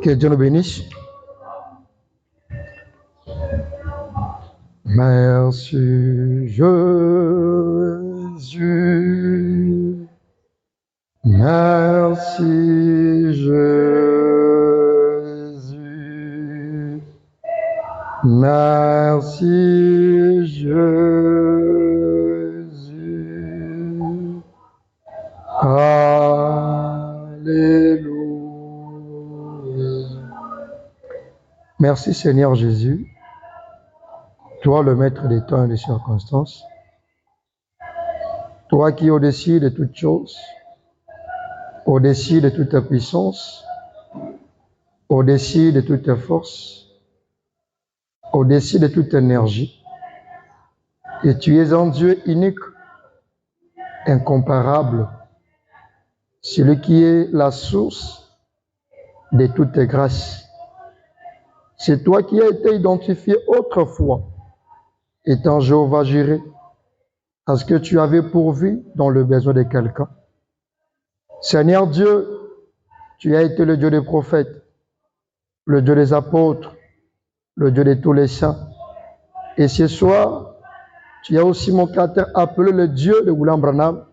Que Dieu nous bénisse. Merci Jésus. Merci Jésus. Merci Jésus. Alléluia. Merci Seigneur Jésus. Toi le maître des temps et des circonstances. Toi qui es au-dessus de toutes choses, au-dessus de toute puissance, au-dessus de toute force, au-dessus de toute énergie. Et tu es un Dieu unique, incomparable, celui qui est la source de toutes grâces. C'est toi qui as été identifié autrefois, étant Jéhovah Jireh, parce que tu avais pourvu dans le besoin de quelqu'un. Seigneur Dieu, tu as été le Dieu des prophètes, le Dieu des apôtres, le Dieu de tous les saints. Et ce soir, tu as aussi mon caractère appelé le Dieu de William Branham.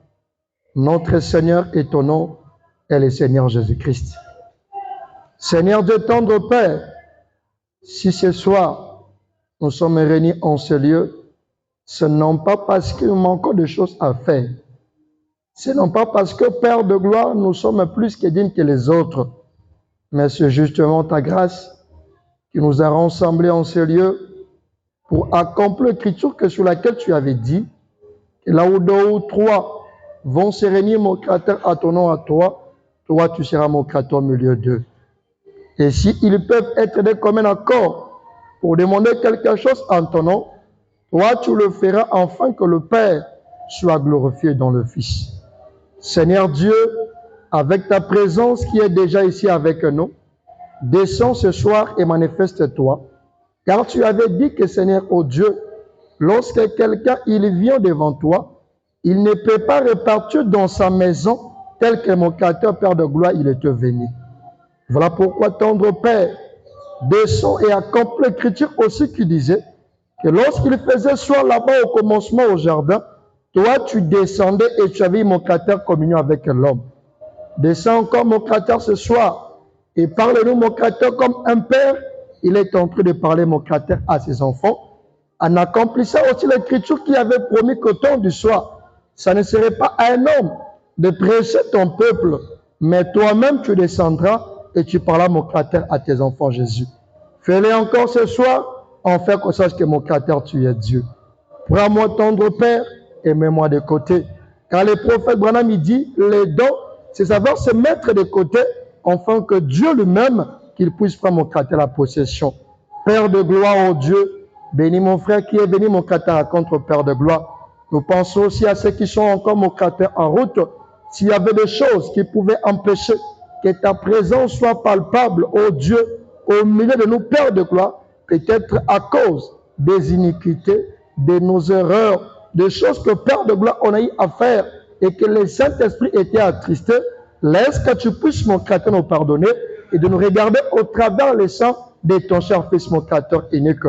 Notre Seigneur et ton nom est le Seigneur Jésus-Christ. Seigneur Dieu tendre Père, si ce soir nous sommes réunis en ce lieu, ce n'est pas parce que nous manquons de choses à faire. Ce n'est pas parce que, Père de gloire, nous sommes plus que dignes que les autres. Mais c'est justement ta grâce qui nous a rassemblés en ce lieu pour accomplir l'écriture sur laquelle tu avais dit que là où deux ou trois vont se réunir, mon Créateur, à ton nom, à toi, toi tu seras mon Créateur au milieu d'eux. Et s'ils peuvent être de commun accord pour demander quelque chose en ton nom, toi tu le feras afin que le Père soit glorifié dans le Fils. Seigneur Dieu, avec ta présence qui est déjà ici avec nous, descends ce soir et manifeste-toi, car tu avais dit que Seigneur, oh Dieu, lorsque quelqu'un il vient devant toi, il ne peut pas repartir dans sa maison tel que mon Créateur, Père de gloire, il est venu. Voilà pourquoi, tendre Père, descends et accomplis l'écriture aussi qui disait que lorsqu'il faisait soir là-bas au commencement au jardin, toi tu descendais et tu avais mon Créateur communion avec l'homme. Descends encore mon Créateur ce soir et parle-nous mon Créateur comme un père. Il est en train de parler mon Créateur à ses enfants en accomplissant aussi l'écriture qui avait promis qu'au temps du soir, ça ne serait pas à un homme de prêcher ton peuple, mais toi-même tu descendras et tu parleras mon Créateur à tes enfants Jésus. Fais-le encore ce soir, enfin qu'on sache que mon Créateur tu es Dieu. Prends-moi tendre Père et mets-moi de côté. Car le prophète Branham il dit, les dons, c'est savoir se mettre de côté, afin que Dieu lui-même, qu'il puisse prendre mon Créateur la possession. Père de gloire, oh Dieu, bénis mon frère qui est venu, mon Créateur, contre Père de gloire. Nous pensons aussi à ceux qui sont encore, mon Créateur, en route. S'il y avait des choses qui pouvaient empêcher que ta présence soit palpable, oh Dieu, au milieu de nous, Père de gloire, peut-être à cause des iniquités, de nos erreurs, des choses que, Père de gloire, on a eu à faire et que le Saint-Esprit était attristé, laisse que tu puisses, mon Créateur, nous pardonner et de nous regarder au travers les sang de ton cher Fils, mon Créateur unique.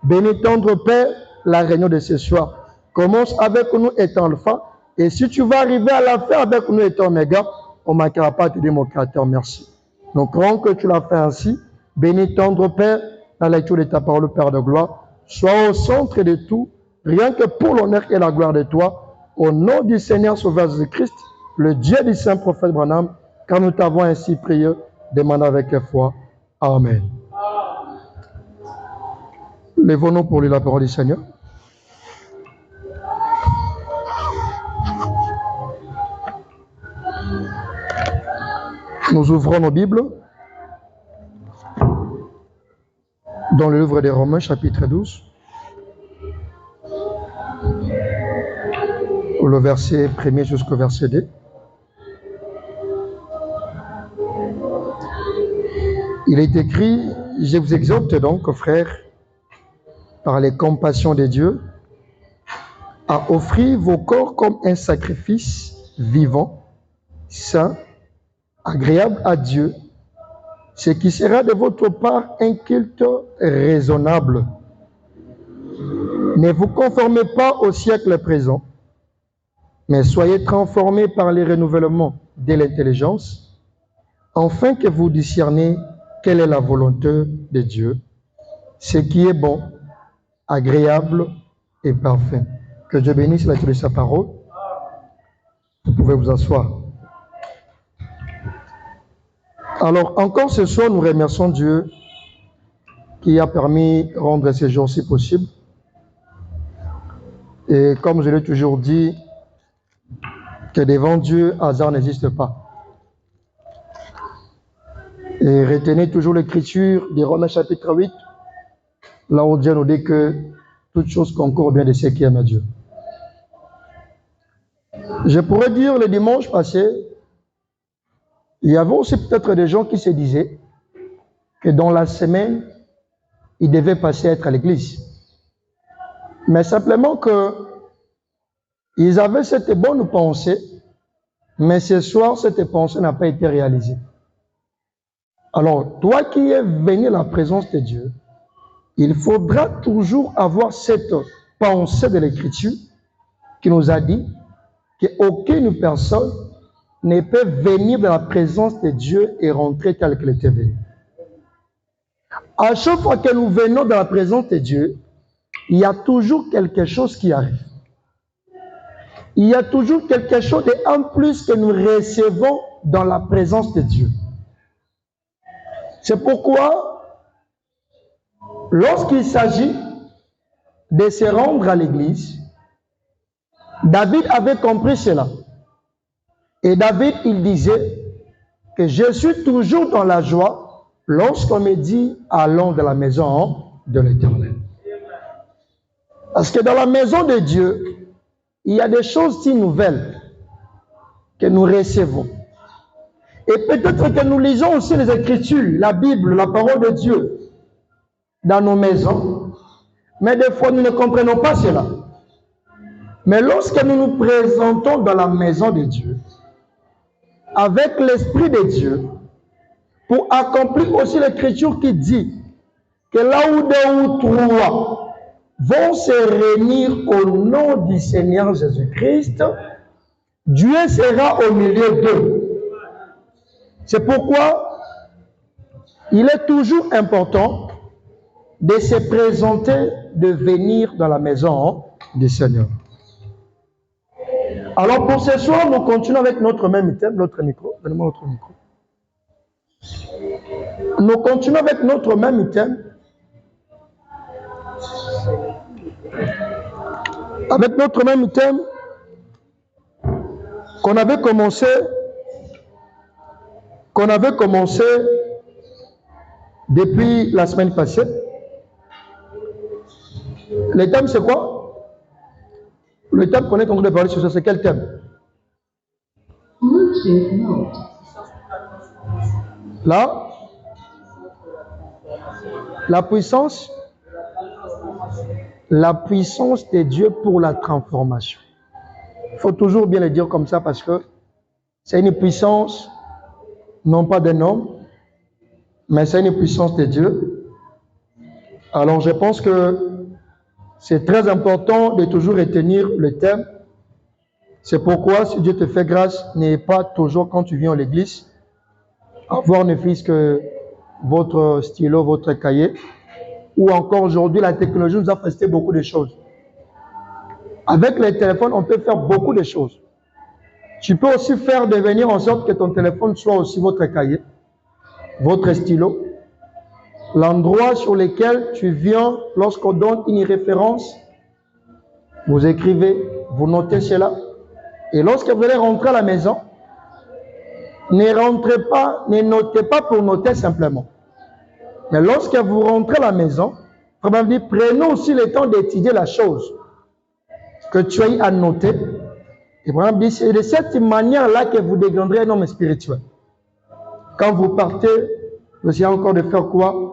Bénis tendre Père, la réunion de ce soir. Commence avec nous étant alpha, et si tu vas arriver à la fin avec nous étant oméga, on ne manquera pas de te dire, mon Créateur, merci. Nous croyons que tu l'as fait ainsi. Bénis tendre Père, la lecture de ta parole, Père de gloire. Sois au centre de tout, rien que pour l'honneur et la gloire de toi. Au nom du Seigneur Sauveur Jésus-Christ, le Dieu du Saint Prophète Branham, car nous t'avons ainsi prié, demandons avec foi. Amen. Lèvons-nous pour lire la parole du Seigneur. Nous ouvrons nos Bibles dans le livre des Romains, chapitre 12, le verset 1er jusqu'au verset 2. Il est écrit, je vous exhorte donc, frères, par les compassions de Dieu, à offrir vos corps comme un sacrifice vivant, saint, agréable à Dieu, ce qui sera de votre part un culte raisonnable. Ne vous conformez pas au siècle présent, mais soyez transformés par les renouvellements de l'intelligence, afin que vous discerniez quelle est la volonté de Dieu, ce qui est bon, agréable et parfait. Que Dieu bénisse la lecture de sa parole. Vous pouvez vous asseoir. Alors, encore ce soir, nous remercions Dieu qui a permis de rendre ces jours-ci possibles. Et comme je l'ai toujours dit, que devant Dieu, hasard n'existe pas. Et retenez toujours l'écriture de Romains chapitre 8, là où Dieu nous dit que toute chose concourt au bien de ceux qui aiment Dieu. Je pourrais dire le dimanche passé, il y avait aussi peut-être des gens qui se disaient que dans la semaine, ils devaient passer à être à l'église. Mais simplement que ils avaient cette bonne pensée, mais ce soir, cette pensée n'a pas été réalisée. Alors, toi qui es venu à la présence de Dieu, il faudra toujours avoir cette pensée de l'Écriture qui nous a dit qu'aucune personne ne peut venir dans la présence de Dieu et rentrer tel qu'elle était venue. À chaque fois que nous venons dans la présence de Dieu, il y a toujours quelque chose qui arrive. Il y a toujours quelque chose en plus que nous recevons dans la présence de Dieu. C'est pourquoi, lorsqu'il s'agit de se rendre à l'église, David avait compris cela. Et David, il disait que je suis toujours dans la joie lorsqu'on me dit allons dans la maison de l'Éternel. Parce que dans la maison de Dieu, il y a des choses si nouvelles que nous recevons. Et peut-être que nous lisons aussi les Écritures, la Bible, la parole de Dieu, dans nos maisons. Mais des fois, nous ne comprenons pas cela. Mais lorsque nous nous présentons dans la maison de Dieu, avec l'Esprit de Dieu, pour accomplir aussi l'Écriture qui dit que là où deux ou trois vont se réunir au nom du Seigneur Jésus-Christ, Dieu sera au milieu d'eux. C'est pourquoi il est toujours important de se présenter, de venir dans la maison du Seigneur. Alors pour ce soir, nous continuons avec notre même thème, notre micro. Donnez-moi notre micro. Nous continuons avec notre même thème. Avec notre même thème qu'on avait commencé depuis la semaine passée. Le thème c'est quoi? Le thème qu'on est en train de parler sur ça, c'est quel thème? Là, la puissance de Dieu pour la transformation. Il faut toujours bien le dire comme ça parce que c'est une puissance, non pas d'un homme, mais c'est une puissance de Dieu. Alors je pense que c'est très important de toujours retenir le thème. C'est pourquoi, si Dieu te fait grâce, n'ayez pas toujours, quand tu viens à l'église, avoir ne fût-ce que votre stylo, votre cahier, ou encore aujourd'hui, la technologie nous a facilité beaucoup de choses. Avec les téléphones, on peut faire beaucoup de choses. Tu peux aussi faire devenir en sorte que ton téléphone soit aussi votre cahier, votre stylo, l'endroit sur lequel tu viens lorsqu'on donne une référence, vous écrivez, vous notez cela, et lorsque vous allez rentrer à la maison, ne notez pas pour noter simplement. Mais lorsque vous rentrez à la maison, prenez aussi le temps d'étudier la chose que tu as eu à noter. Et c'est de cette manière-là que vous deviendrez un homme spirituel. Quand vous partez, vous essayez encore de faire quoi?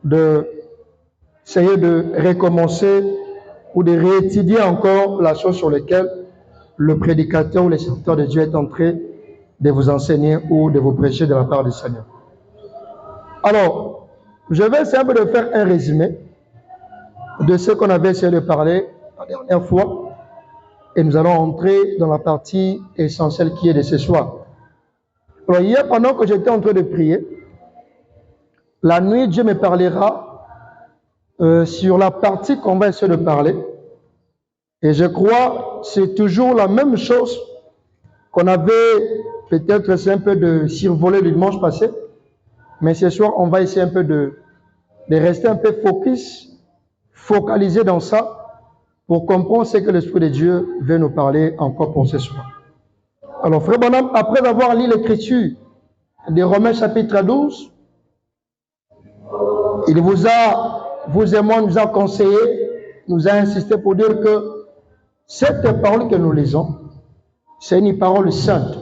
D'essayer de recommencer ou de réétudier encore la chose sur laquelle le prédicateur ou le serviteur de Dieu est entré de vous enseigner ou de vous prêcher de la part du Seigneur. Alors, je vais essayer un peu de faire un résumé de ce qu'on avait essayé de parler la dernière fois. Et nous allons entrer dans la partie essentielle qui est de ce soir. Alors, hier, pendant que j'étais en train de prier, la nuit, Dieu me parlera sur la partie qu'on va essayer de parler. Et je crois que c'est toujours la même chose qu'on avait peut-être essayé un peu de survoler le dimanche passé. Mais ce soir, on va essayer un peu de rester un peu focalisé dans ça, pour comprendre ce que l'Esprit de Dieu veut nous parler encore pour ce soir. Alors, Frère Bonhomme, après avoir lu l'Écriture de Romains chapitre 12, il vous et moi, nous a conseillé, nous a insisté pour dire que cette parole que nous lisons, c'est une parole sainte.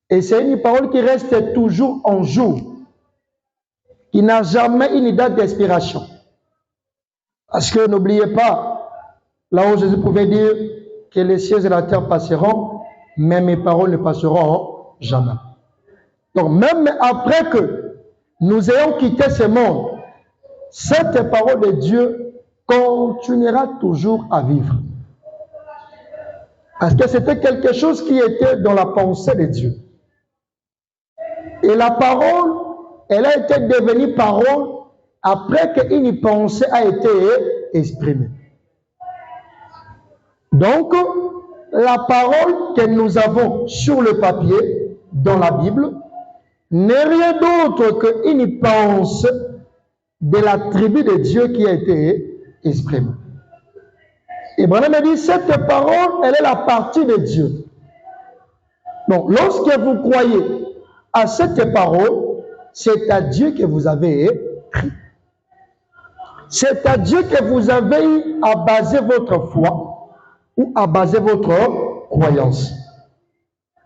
Et c'est une parole qui reste toujours en jour, qui n'a jamais une date d'expiration. Parce que n'oubliez pas, là où Jésus pouvait dire que les cieux et la terre passeront, mais mes paroles ne passeront jamais. Donc même après que nous ayons quitté ce monde, cette parole de Dieu continuera toujours à vivre. Parce que c'était quelque chose qui était dans la pensée de Dieu. Et la parole, elle a été devenue parole après qu'une pensée a été exprimée. Donc, la parole que nous avons sur le papier, dans la Bible, n'est rien d'autre qu'une pensée de la tribu de Dieu qui a été exprimée. Et Branham a dit, cette parole, elle est la partie de Dieu. Donc, lorsque vous croyez à cette parole, c'est à Dieu que vous avez cru. C'est à Dieu que vous avez eu à baser votre foi ou à baser votre croyance.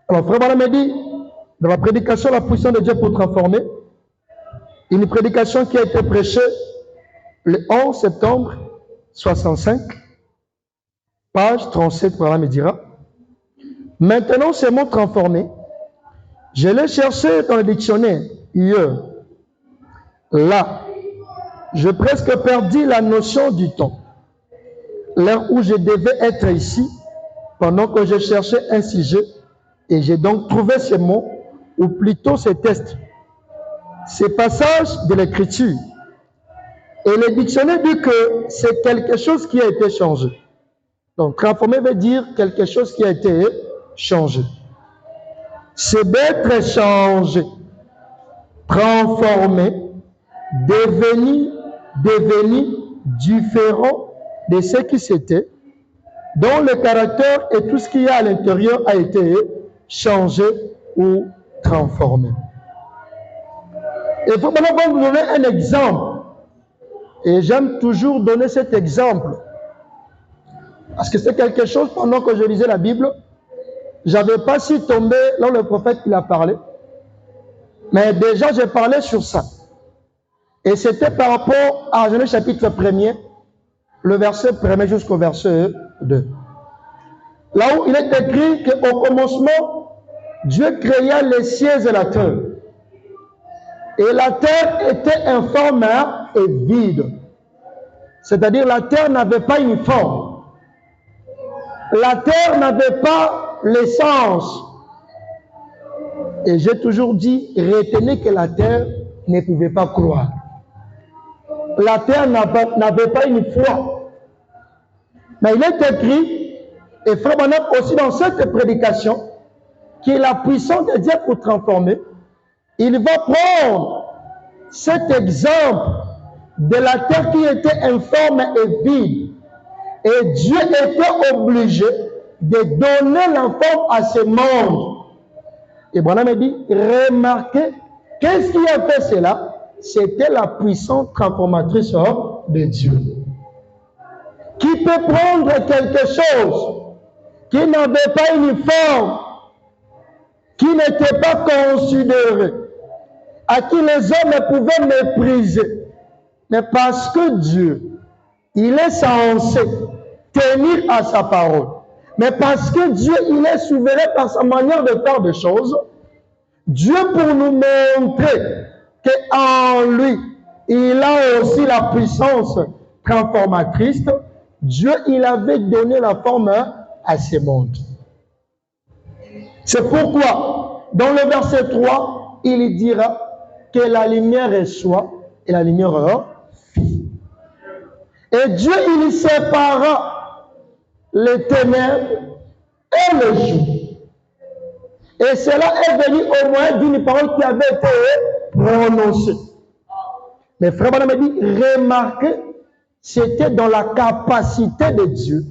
Alors, Frère Branham a dit, dans la prédication, la puissance de Dieu pour transformer, une prédication qui a été prêchée le 11 septembre 65, page 37, Branham me dira. Maintenant, ce mot transformé, je l'ai cherché dans le dictionnaire hier. Là, j'ai presque perdu la notion du temps. L'heure où je devais être ici, pendant que je cherchais un sujet, et j'ai donc trouvé ce mot, ou plutôt ce texte, ce passage de l'Écriture. Et le dictionnaire dit que c'est quelque chose qui a été changé. Donc, transformé veut dire quelque chose qui a été changé. C'est d'être changé, transformé, devenu différent de ce qui c'était, dont le caractère et tout ce qu'il y a à l'intérieur a été changé ou transformé. Et maintenant, on va vous donner un exemple. Et j'aime toujours donner cet exemple. Parce que c'est quelque chose, pendant que je lisais la Bible, je n'avais pas si tombé dans le prophète qui a parlé. Mais déjà, j'ai parlé sur ça. Et c'était par rapport à Genèse chapitre 1er, le verset 1er jusqu'au verset 2. Là où il est écrit qu'au commencement, Dieu créa les cieux et la terre. Et la terre était informe et vide. C'est-à-dire la terre n'avait pas une forme. La terre n'avait pas l'essence. Et j'ai toujours dit, retenez que la terre ne pouvait pas croire. La terre n'avait pas une foi. Mais il est écrit, et Frère Branham aussi dans cette prédication, qui est la puissance de Dieu pour transformer, il va prendre cet exemple de la terre qui était informe et vide. Et Dieu était obligé de donner la forme à ce monde. Et Branham dit, remarquez, qu'est-ce qui a fait cela? C'était la puissance transformatrice de Dieu. Qui peut prendre quelque chose qui n'avait pas une forme, qui n'était pas considéré, à qui les hommes pouvaient mépriser. Mais parce que Dieu, il est censé tenir à sa parole. Mais parce que Dieu, il est souverain par sa manière de faire des choses, Dieu, pour nous montrer qu'en lui, il a aussi la puissance transformatrice, Dieu, il avait donné la forme à ces mondes. C'est pourquoi, dans le verset 3, il dira que la lumière soit et la lumière fit. Et Dieu, il sépara les ténèbres et le jour. Et cela est venu au moyen d'une parole qui avait été prononcée. Mais frère Branham me dit, remarquez, c'était dans la capacité de Dieu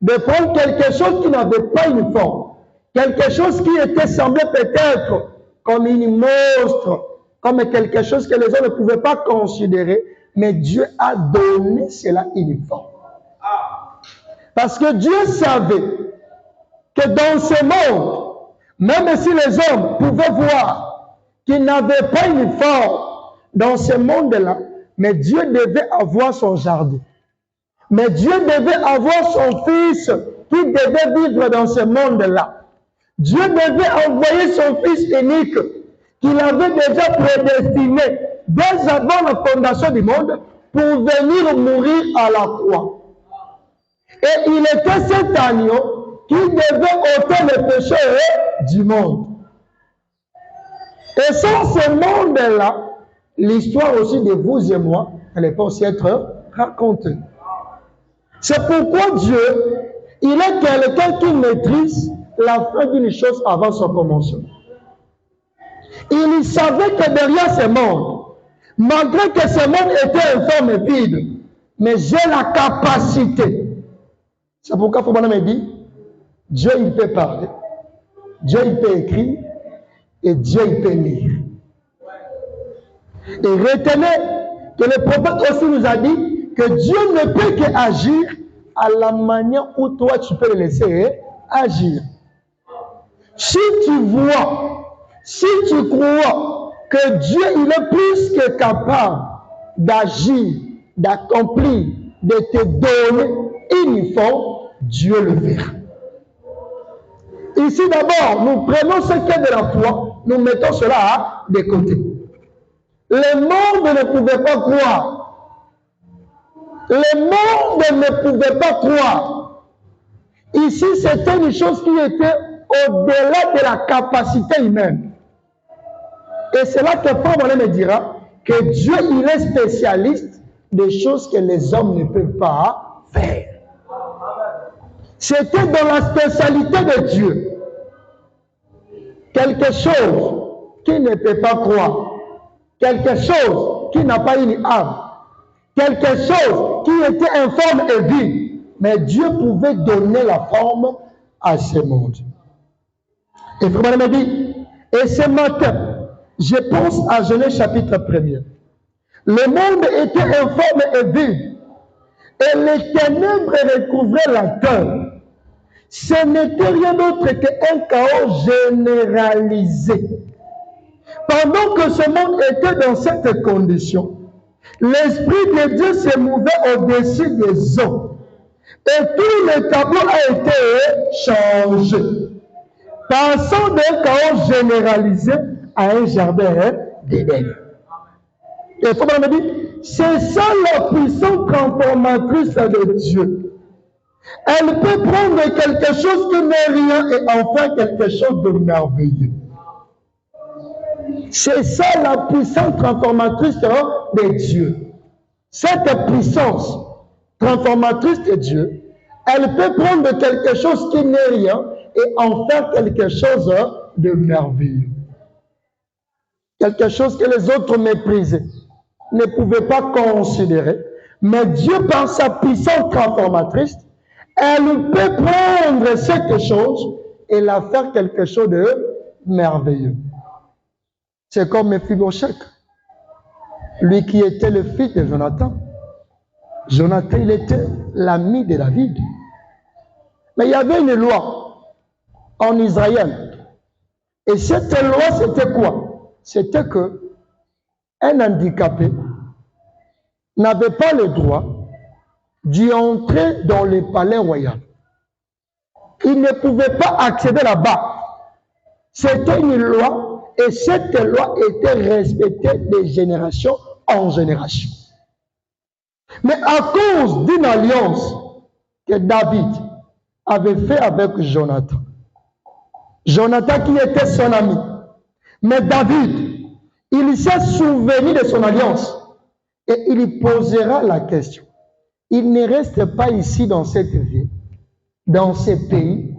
de prendre quelque chose qui n'avait pas une forme, quelque chose qui était semblé peut-être comme une monstre, comme quelque chose que les hommes ne pouvaient pas considérer, mais Dieu a donné cela une forme. Parce que Dieu savait que dans ce monde, même si les hommes pouvaient voir qu'il n'avait pas une forme dans ce monde-là, mais Dieu devait avoir son jardin. Mais Dieu devait avoir son fils qui devait vivre dans ce monde-là. Dieu devait envoyer son fils unique qu'il avait déjà prédestiné dès avant la fondation du monde pour venir mourir à la croix. Et il était cet agneau qui devait ôter le péché du monde. Et sans ce monde-là, l'histoire aussi de vous et moi, elle n'est pas aussi être racontée. C'est pourquoi Dieu, il est quelqu'un qui maîtrise la fin d'une chose avant son commencement. Il savait que derrière ce monde, malgré que ce monde était informe et vide, mais j'ai la capacité. C'est pourquoi Fourbana me dit, Dieu il peut parler, Dieu il peut écrire, et Dieu il peut lire. Et retenez que le prophète aussi nous a dit que Dieu ne peut qu'agir à la manière où toi tu peux le laisser agir. Si tu vois, si tu crois que Dieu il est plus que capable d'agir, d'accomplir, de te donner une forme, Dieu le verra. Ici d'abord, nous prenons ce qui est de la foi, nous mettons cela de côté. Le monde ne pouvait pas croire. Le monde ne pouvait pas croire. Ici, c'était une chose qui était au-delà de la capacité humaine. Et c'est là que Paul me dira que Dieu, il est spécialiste des choses que les hommes ne peuvent pas faire. C'était dans la spécialité de Dieu. Quelque chose qui ne peut pas croire. Quelque chose qui n'a pas une âme. Quelque chose qui était informe et vide. Mais Dieu pouvait donner la forme à ce monde. Et Frère me dit, et ce matin, je pense à Genèse chapitre 1er. Le monde était informe et vide. Et les ténèbres recouvraient la terre. Ce n'était rien d'autre qu'un chaos généralisé. Pendant que ce monde était dans cette condition, l'Esprit de Dieu se mouvait au-dessus des eaux. Et tout le tableau a été changé. Passant d'un chaos généralisé à un jardin d'Éden. Et il faut me dire, c'est ça la puissance transformatrice de Dieu. Elle peut prendre quelque chose qui n'est rien et en faire quelque chose de merveilleux. C'est ça la puissance transformatrice de Dieu. Cette puissance transformatrice de Dieu, elle peut prendre quelque chose qui n'est rien et en faire quelque chose de merveilleux. Quelque chose que les autres méprisaient, ne pouvaient pas considérer. Mais Dieu, par sa puissance transformatrice, elle peut prendre cette chose et la faire quelque chose de merveilleux. C'est comme Méphibosheth, lui qui était le fils de Jonathan. Jonathan, il était l'ami de David. Mais il y avait une loi en Israël. Et cette loi, c'était quoi? C'était que un handicapé n'avait pas le droit d'y entrer dans le palais royal. il ne pouvait pas accéder là-bas. C'était une loi et cette loi était respectée de génération en génération. Mais à cause d'une alliance que David avait fait avec Jonathan, Jonathan qui était son ami, mais David, il s'est souvenu de son alliance et il posera la question. Il ne reste pas ici dans cette ville, dans ce pays,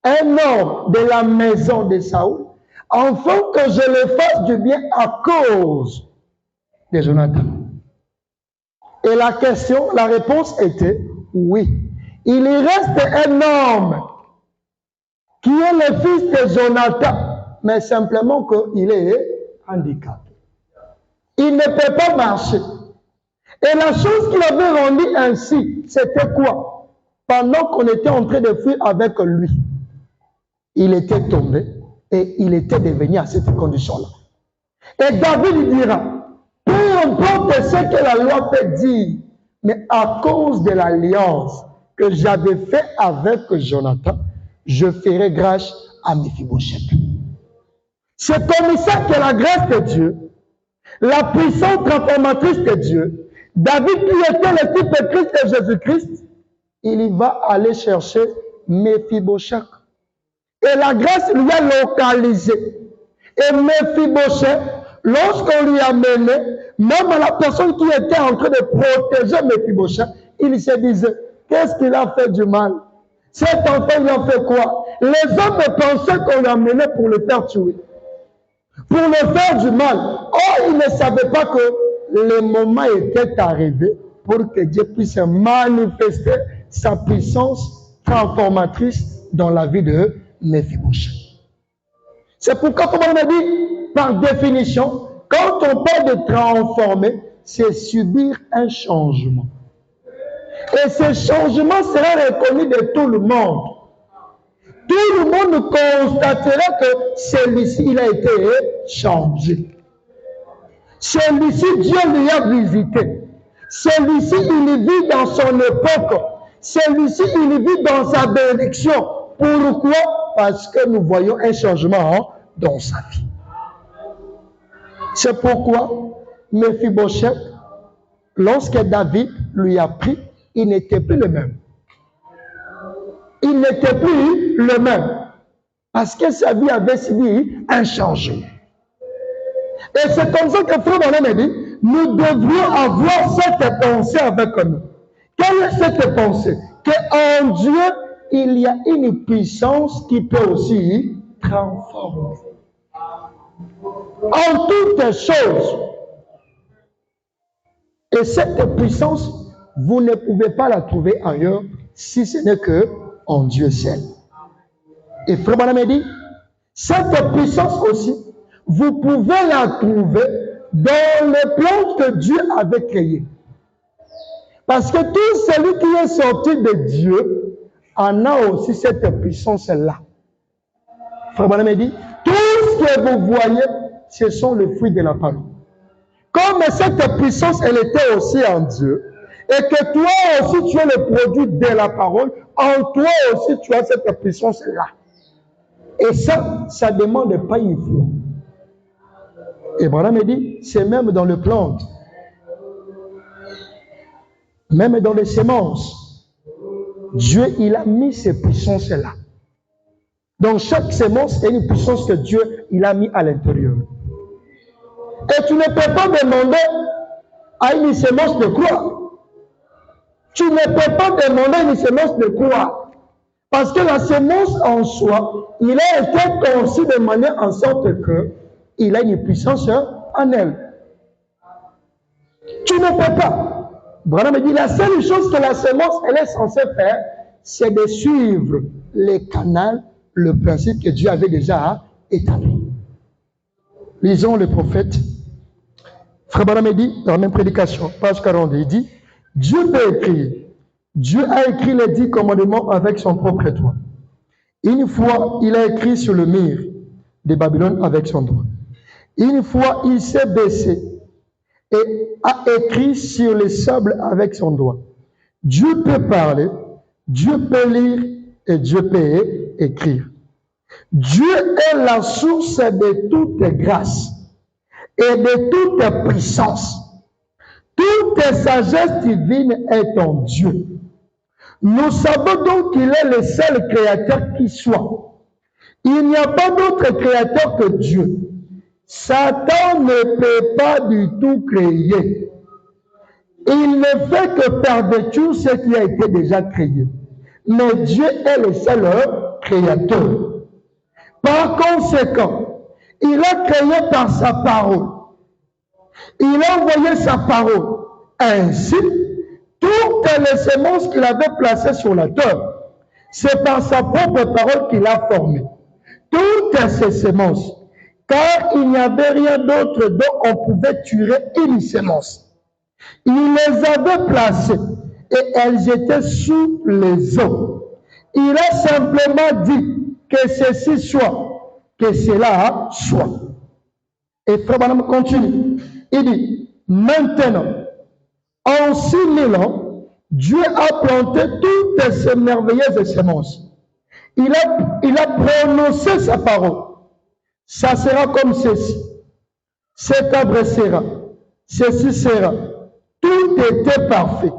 un homme de la maison de Saoul, afin que je le fasse du bien à cause de Jonathan. Et la réponse était oui. Il y reste un homme qui est le fils de Jonathan, mais simplement qu'il est handicapé. Il ne peut pas marcher. Et la chose qui l'avait rendu ainsi, c'était quoi? Pendant qu'on était en train de fuir avec lui, il était tombé et il était devenu à cette condition-là. Et David dira, peu importe ce que la loi peut dire, mais à cause de l'alliance que j'avais faite avec Jonathan, je ferai grâce à Méphibosheth. C'est comme ça que la grâce de Dieu, la puissance transformatrice de Dieu, David qui était le type de Christ de Jésus-Christ, il va aller chercher Méphibosheth. Et la grâce lui a localisé. Et Méphibosheth, lorsqu'on lui a mené, même la personne qui était en train de protéger Méphibosheth, il se disait, qu'est-ce qu'il a fait du mal? Cet enfant, il a fait quoi? Les hommes pensaient qu'on l'a mené pour le faire tuer, pour le faire du mal. Or, ils ne savaient pas que le moment était arrivé pour que Dieu puisse manifester sa puissance transformatrice dans la vie de Méphibosheth. C'est pourquoi, comme on a dit, par définition, quand on parle de transformer, c'est subir un changement. Et ce changement sera reconnu de tout le monde. Tout le monde constatera que celui-ci, il a été changé. Celui-ci, Dieu lui a visité. Celui-ci, il vit dans son époque. Celui-ci, il vit dans sa bénédiction. Pourquoi? Parce que nous voyons un changement dans sa vie. C'est pourquoi Méphibosheth, lorsque David lui a pris, il n'était plus le même. Il n'était plus le même. Parce que sa vie avait subi un changement. Et c'est comme ça que Frère Branham dit, nous devrions avoir cette pensée avec nous. Quelle est cette pensée? Qu'en Dieu, il y a une puissance qui peut aussi transformer. En toutes choses. Et cette puissance, vous ne pouvez pas la trouver ailleurs si ce n'est que en Dieu seul. Et Frère Branham dit, cette puissance aussi, vous pouvez la trouver dans les plans que Dieu avait créés. Parce que tout celui qui est sorti de Dieu en a aussi cette puissance-là. Frère Branham dit, tout ce que vous voyez, ce sont les fruits de la parole. Comme cette puissance, elle était aussi en Dieu, et que toi aussi tu es le produit de la parole, en toi aussi tu as cette puissance-là. Et ça ne demande pas une foi. Et Branham dit, c'est même dans le plante, même dans les semences, Dieu, il a mis ces puissances-là. Dans chaque semence, il y a une puissance que Dieu, il a mis à l'intérieur. Et tu ne peux pas demander à une semence de croire. Tu ne peux pas demander à une semence de croire. Parce que la semence en soi, il a été conçu de manière en sorte qu'il a une puissance en elle. Tu ne peux pas. Branham dit, la seule chose que la semence, elle est censée faire, c'est de suivre les canaux, le principe que Dieu avait déjà établi. Lisons le prophète. Frère Branham dit, dans la même prédication, page 40, il dit, Dieu peut écrire. Dieu a écrit les 10 commandements avec son propre doigt. Une fois, il a écrit sur le mur de Babylone avec son doigt. Une fois, il s'est baissé et a écrit sur les sables avec son doigt. Dieu peut parler, Dieu peut lire Et Dieu peut écrire. Dieu est la source de toute grâce et de toute puissance. Toute sagesse divine est en Dieu. Nous savons donc qu'il est le seul créateur qui soit. Il n'y a pas d'autre créateur que Dieu. Satan ne peut pas du tout créer. Il ne fait que perpétuer ce qui a été déjà créé. Mais Dieu est le seul créateur. Par conséquent, il a créé par sa parole. Il a envoyé sa parole. Ainsi, toutes les semences qu'il avait placées sur la terre, c'est par sa propre parole qu'il a formé. Toutes ces semences, car il n'y avait rien d'autre dont on pouvait tirer une semence. Il les avait placées et elles étaient sous les eaux. Il a simplement dit que ceci soit, que cela soit. Et Frère Branham continue. Il dit, maintenant, en 6000 ans, Dieu a planté toutes ces merveilleuses semences. Il a prononcé sa parole. Ça sera comme ceci. Cet arbre sera. Ceci sera. Tout était parfait.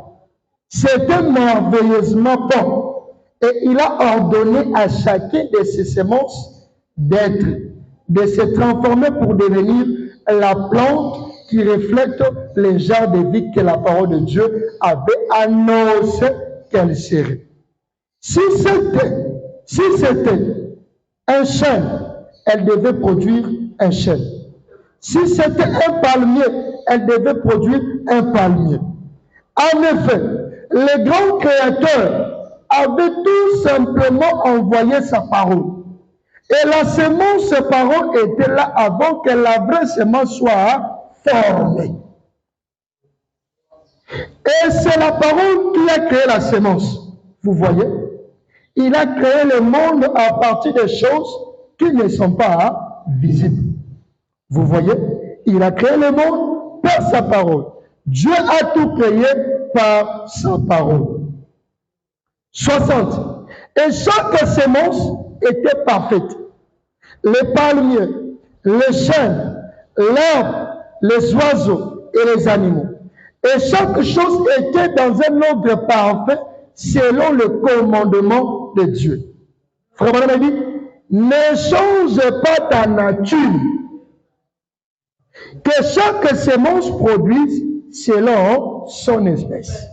C'était merveilleusement bon. Et il a ordonné à chacun de ces semences d'être, de se transformer pour devenir la plante qui reflète les genres de vie que la parole de Dieu avait annoncé qu'elle serait. Si c'était un chêne, elle devait produire un chêne. Si c'était un palmier, elle devait produire un palmier. En effet, le grand créateur avait tout simplement envoyé sa parole. Et la semence parole était là avant que la vraie semence soit formée. Et c'est la parole qui a créé la semence. Vous voyez? Il a créé le monde à partir des choses qui ne sont pas visibles. Vous voyez? Il a créé le monde par sa parole. Dieu a tout créé par sa parole. 60. Et chaque semence était parfaite. Les palmiers, les chênes, l'herbe, les oiseaux et les animaux. Et chaque chose était dans un ordre parfait selon le commandement de Dieu. Frère Branham dit, ne change pas ta nature. Que chaque semence produise selon son espèce.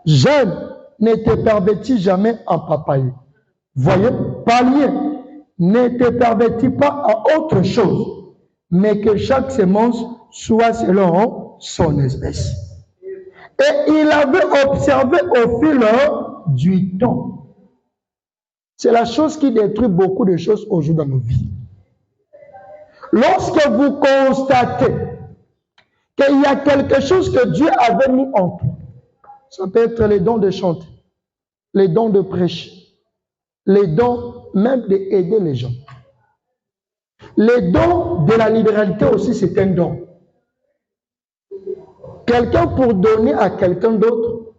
Jeune, ne te pervertis jamais en papaye. Voyez, palmier, ne te pervertis pas à autre chose, mais que chaque semence soit selon son espèce. Et il avait observé au fil du temps. C'est la chose qui détruit beaucoup de choses aujourd'hui dans nos vies. Lorsque vous constatez qu'il y a quelque chose que Dieu avait mis en toi, ça peut être les dons de chanter, les dons de prêcher, les dons même d'aider les gens. Les dons de la libéralité aussi, c'est un don. Quelqu'un pour donner à quelqu'un d'autre,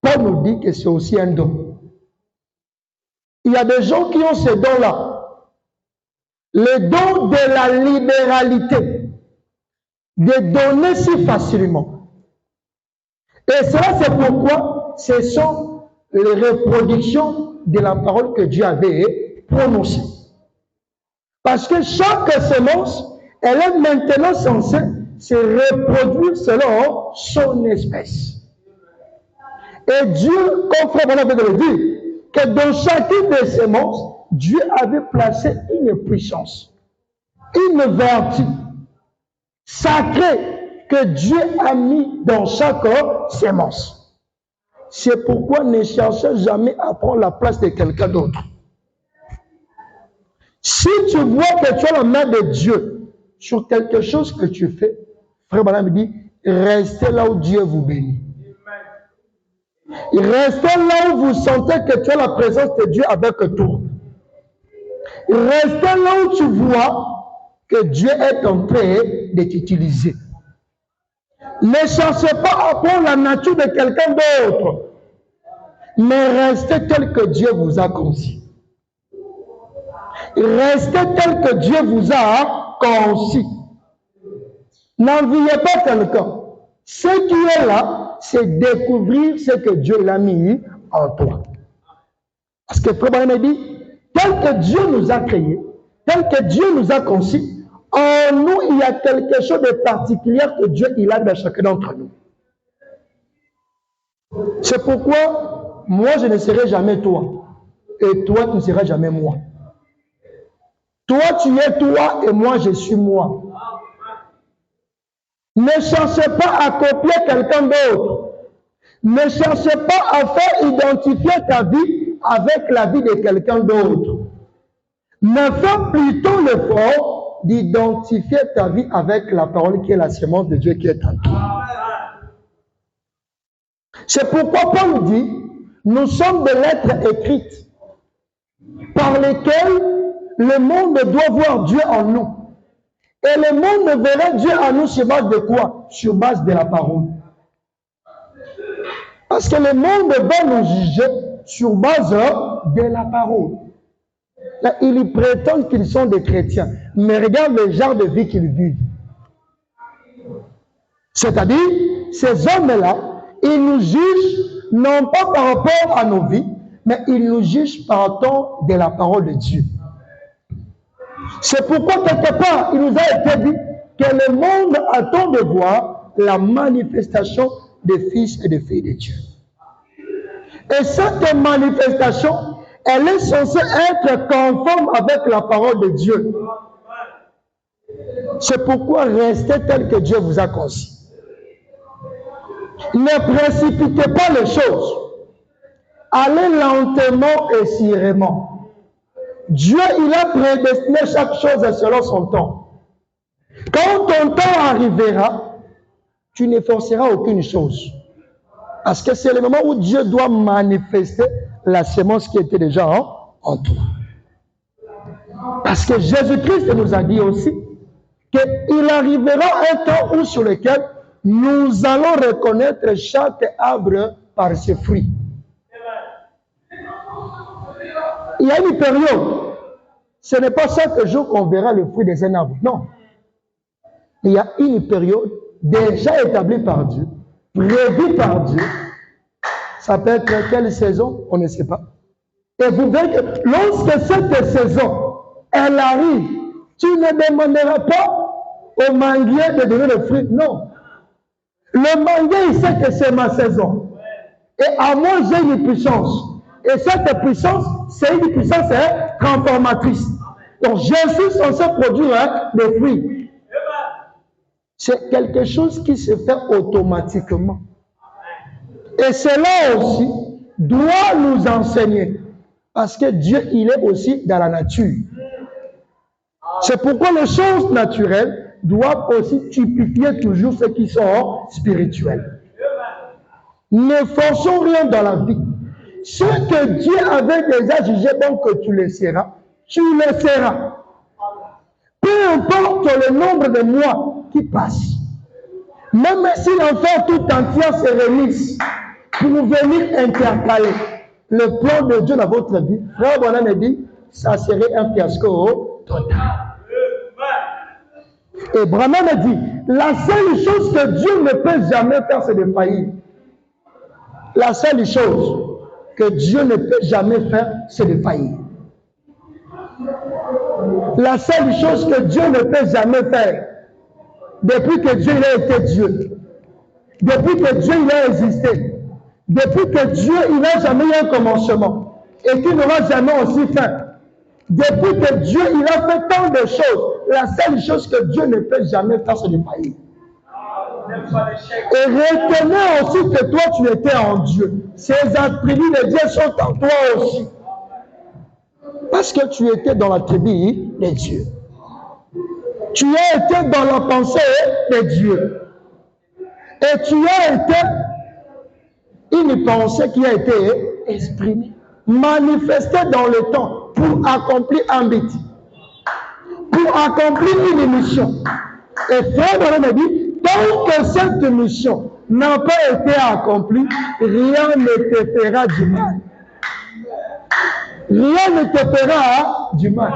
Paul nous dit que c'est aussi un don. Il y a des gens qui ont ces dons-là. Les dons de la libéralité, de donner si facilement. Et cela, c'est pourquoi ce sont les reproductions de la parole que Dieu avait prononcée. Parce que chaque semence, elle est maintenant censée se reproduire selon son espèce. Et Dieu, comme Frère Branham vient de le dire, que dans chacune des semences, Dieu avait placé une puissance, une vertu sacrée que Dieu a mis dans chaque semence. C'est pourquoi ne cherchez jamais à prendre la place de quelqu'un d'autre. Si tu vois que tu as la main de Dieu sur quelque chose que tu fais, Frère Branham dit, restez là où Dieu vous bénit. Restez là où vous sentez que tu as la présence de Dieu avec toi. Restez là où tu vois que Dieu est en train de t'utiliser. Ne cherchez pas à prendre la nature de quelqu'un d'autre. Mais restez tel que Dieu vous a conçu. Restez tel que Dieu vous a conçu. N'enviez pas quelqu'un. Ce qui est là, c'est découvrir ce que Dieu a mis en toi. Parce que Frère Branham dit, tel que Dieu nous a créés, tel que Dieu nous a conçus, en nous, il y a quelque chose de particulier que Dieu il a dans chacun d'entre nous. C'est pourquoi moi, je ne serai jamais toi. Et toi, tu ne seras jamais moi. Toi, tu es toi et moi, je suis moi. Ne cherchez pas à copier quelqu'un d'autre. Ne cherchez pas à faire identifier ta vie avec la vie de quelqu'un d'autre. Mais fais plutôt l'effort d'identifier ta vie avec la parole qui est la semence de Dieu qui est en toi. C'est pourquoi Paul dit, nous sommes des lettres écrites par lesquelles le monde doit voir Dieu en nous. Et le monde verra Dieu en nous sur base de quoi? Sur base de la parole. Parce que le monde va nous juger sur base de la parole. Là, ils prétendent qu'ils sont des chrétiens, mais regarde le genre de vie qu'ils vivent. C'est-à-dire, ces hommes-là, ils nous jugent non pas par rapport à nos vies, mais ils nous jugent par rapport de la parole de Dieu. C'est pourquoi, quelque part, il nous a été dit que le monde attend de voir la manifestation des fils et des filles de Dieu. Et cette manifestation, elle est censée être conforme avec la parole de Dieu. C'est pourquoi restez tel que Dieu vous a conçu. Ne précipitez pas les choses. Allez lentement et sûrement. Dieu, il a prédestiné chaque chose selon son temps. Quand ton temps arrivera, tu ne forceras aucune chose. Parce que c'est le moment où Dieu doit manifester la semence qui était déjà en toi. Parce que Jésus-Christ nous a dit aussi qu'il arrivera un temps où sur lequel nous allons reconnaître chaque arbre par ses fruits. Il y a une période. Ce n'est pas chaque jour qu'on verra le fruit de un arbre. Non. Il y a une période déjà établie par Dieu, prévue par Dieu. Ça peut être quelle saison? On ne sait pas. Et vous verrez que lorsque cette saison, elle arrive, tu ne demanderas pas au manguier de donner le fruit. Non. Le manguier, il sait que c'est ma saison. Et à moi, j'ai une puissance. Et cette puissance, c'est une puissance transformatrice. Donc, je suis censé produire des fruits. C'est quelque chose qui se fait automatiquement. Et cela aussi doit nous enseigner. Parce que Dieu, il est aussi dans la nature. C'est pourquoi les choses naturelles doivent aussi typifier toujours ceux qui sont spirituels. Ne forçons rien dans la vie. Ce que Dieu avait déjà jugé bon que tu le seras, tu le seras. Peu importe le nombre de mois qui passent. Même si l'enfer tout entier se réunisse pour venir intercaler le plan de Dieu dans votre vie, Frère Branham dit, ça serait un fiasco total. Et Branham dit, la seule chose que Dieu ne peut jamais faire, c'est de faillir. La seule chose que Dieu ne peut jamais faire, c'est de faillir. La seule chose que Dieu ne peut jamais faire, depuis que Dieu a été Dieu, depuis que Dieu il a existé, depuis que Dieu il n'a jamais eu un commencement et qu'il n'aura jamais aussi fin, depuis que Dieu il a fait tant de choses, la seule chose que Dieu ne peut jamais faire, c'est de faillir. Et retenez aussi que toi tu étais en Dieu. Ces attributs de Dieu sont en toi aussi. Parce que tu étais dans l'attribut de Dieu. Tu as été dans la pensée de Dieu. Et tu as été une pensée qui a été exprimée, manifestée dans le temps pour accomplir un but, pour accomplir une mission. Et Frère Branham dit, tant que cette mission n'a pas été accompli, rien ne te fera du mal. Rien ne te fera du mal.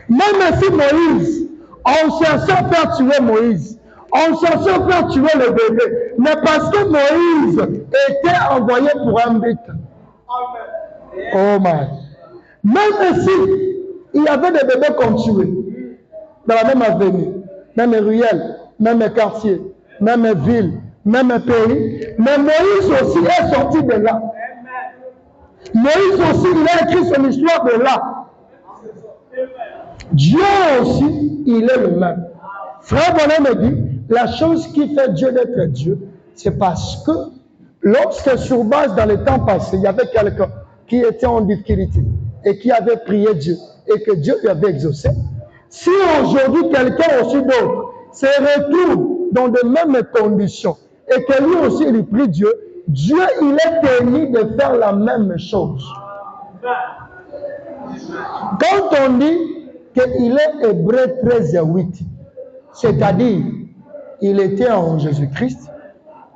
Même si Moïse, on cherchait à faire tuer Moïse, on cherchait à faire tuer le bébé, mais parce que Moïse était envoyé pour un but. Oh my. Même si il y avait des bébés qu'on tuait, dans la même avenue, même ruelle, même quartier, même ville, même pays, mais Moïse aussi est sorti de là. Moïse aussi, il a écrit son histoire de là. Dieu aussi, il est le même. Frère Bonnet me dit, la chose qui fait Dieu d'être Dieu, c'est parce que lorsque sur base dans le temps passé, il y avait quelqu'un qui était en difficulté et qui avait prié Dieu et que Dieu lui avait exaucé. Si aujourd'hui quelqu'un aussi d'autre se retrouve dans de mêmes conditions et que lui aussi il prie Dieu, Dieu il est tenu de faire la même chose. Quand on dit qu'il est Hébreu 13:8, c'est-à-dire il était en Jésus-Christ,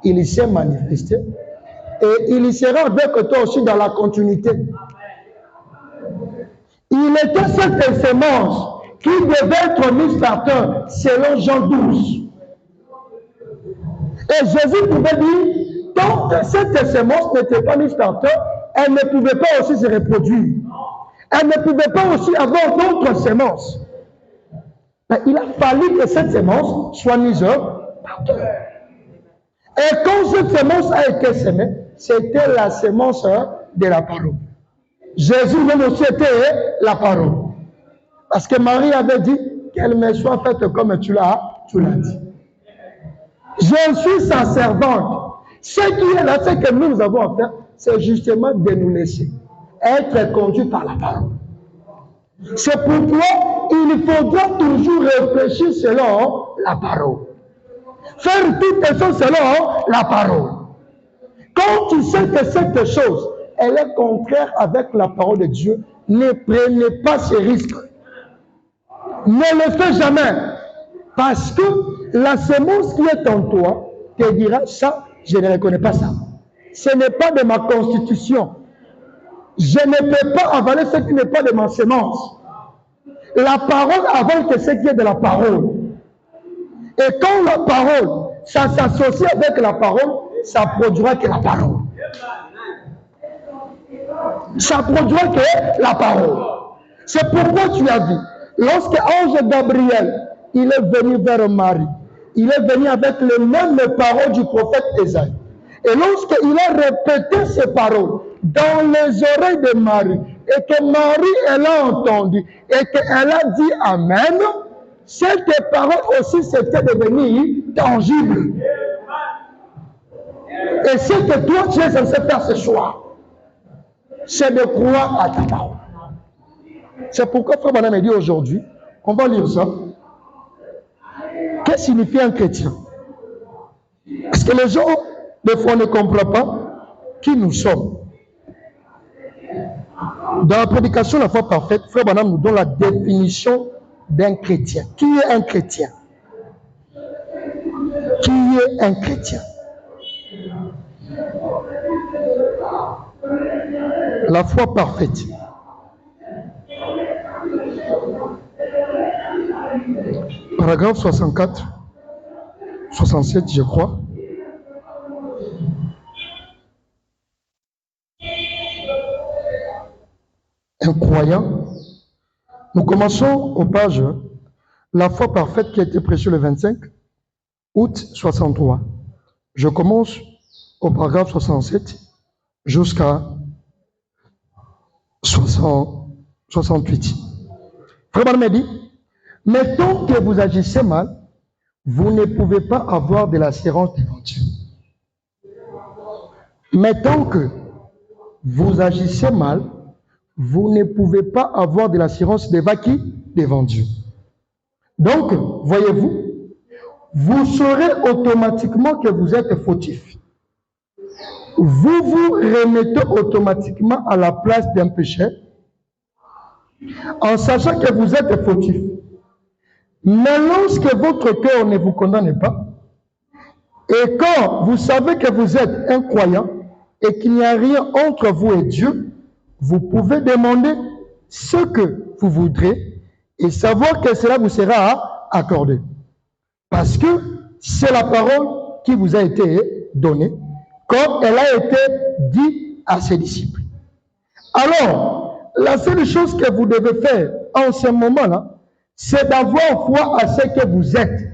il s'est manifesté et il sera avec toi aussi dans la continuité. Il était cette semence qui devait être mise par terre selon Jean 12. Et Jésus pouvait dire, tant que cette semence n'était pas mise par terre, elle ne pouvait pas aussi se reproduire. Elle ne pouvait pas aussi avoir d'autres semences. Mais il a fallu que cette semence soit mise par terre. Et quand cette semence a été semée, c'était la semence de la parole. Jésus même aussi était la parole. Parce que Marie avait dit qu'elle me soit faite comme tu l'as dit. Je suis sa servante. Ce qui est là, ce que nous avons à faire, c'est justement de nous laisser être conduits par la parole. C'est pourquoi il faudra toujours réfléchir selon la parole. Faire toutes les choses selon la parole. Quand tu sais que cette chose, elle est contraire avec la parole de Dieu, ne prenez pas ce risque. Ne le fais jamais. Parce que la semence qui est en toi te dira, ça, je ne reconnais pas ça. Ce n'est pas de ma constitution. Je ne peux pas avaler ce qui n'est pas de ma semence. La parole avale que ce qui est de la parole. Et quand la parole, ça s'associe avec la parole, ça produira que la parole. Ça produira que la parole. C'est pourquoi tu as vu, lorsque l'ange Gabriel, il est venu vers Marie, il est venu avec les mêmes paroles du prophète Ésaïe. Et lorsqu'il a répété ces paroles dans les oreilles de Marie, et que Marie, elle a entendu, et qu'elle a dit Amen, cette parole aussi s'était devenue tangible. Et ce que toi tu es censé faire ce soir, c'est de croire à ta parole. C'est pourquoi Frère Bonnet me dit aujourd'hui, on va lire ça. Qu'est-ce que signifie un chrétien? Parce que les gens, des fois, ne comprennent pas qui nous sommes. Dans la prédication de la foi parfaite, Frère Bonnet nous donne la définition d'un chrétien. Qui est un chrétien? Qui est un chrétien? La foi parfaite. Paragraphe 64, 67, je crois. Un croyant. Nous commençons aux pages La foi parfaite qui a été prêchée le 25 août 63. Je commence au paragraphe 67 jusqu'à 68. Frère me dit, mais tant que vous agissez mal, vous ne pouvez pas avoir de l'assurance devant Dieu. Mais tant que vous agissez mal, vous ne pouvez pas avoir de l'assurance devant qui? Devant Dieu. Donc, voyez-vous, vous saurez automatiquement que vous êtes fautif. Vous vous remettez automatiquement à la place d'un pécheur en sachant que vous êtes fautif. Mais lorsque votre cœur ne vous condamne pas Et quand vous savez que vous êtes un croyant et qu'il n'y a rien entre vous et Dieu, vous pouvez demander ce que vous voudrez et savoir que cela vous sera accordé. Parce que c'est la parole qui vous a été donnée, comme elle a été dite à ses disciples. Alors, la seule chose que vous devez faire en ce moment-là, c'est d'avoir foi à ce que vous êtes.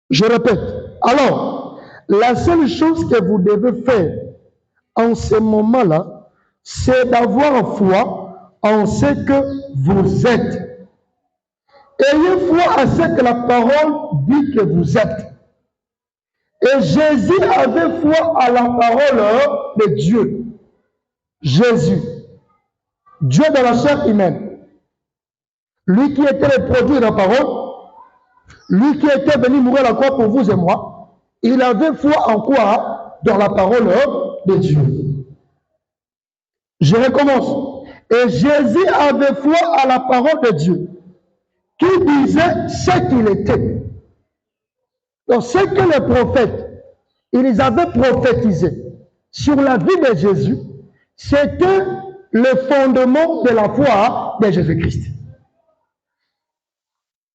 Je répète. Alors, la seule chose que vous devez faire en ce moment-là, c'est d'avoir foi en ce que vous êtes. Ayez foi à ce que la parole dit que vous êtes. Et Jésus avait foi à la parole de Dieu. Jésus, Dieu de la chair humaine, lui qui était le produit de la parole, lui qui était venu mourir à la croix pour vous et moi, il avait foi en quoi? Dans la parole de Dieu. Je recommence. Et Jésus avait foi à la parole de Dieu, qui disait ce qu'il était. Donc, ce que les prophètes, ils avaient prophétisé sur la vie de Jésus, c'était le fondement de la foi de Jésus-Christ.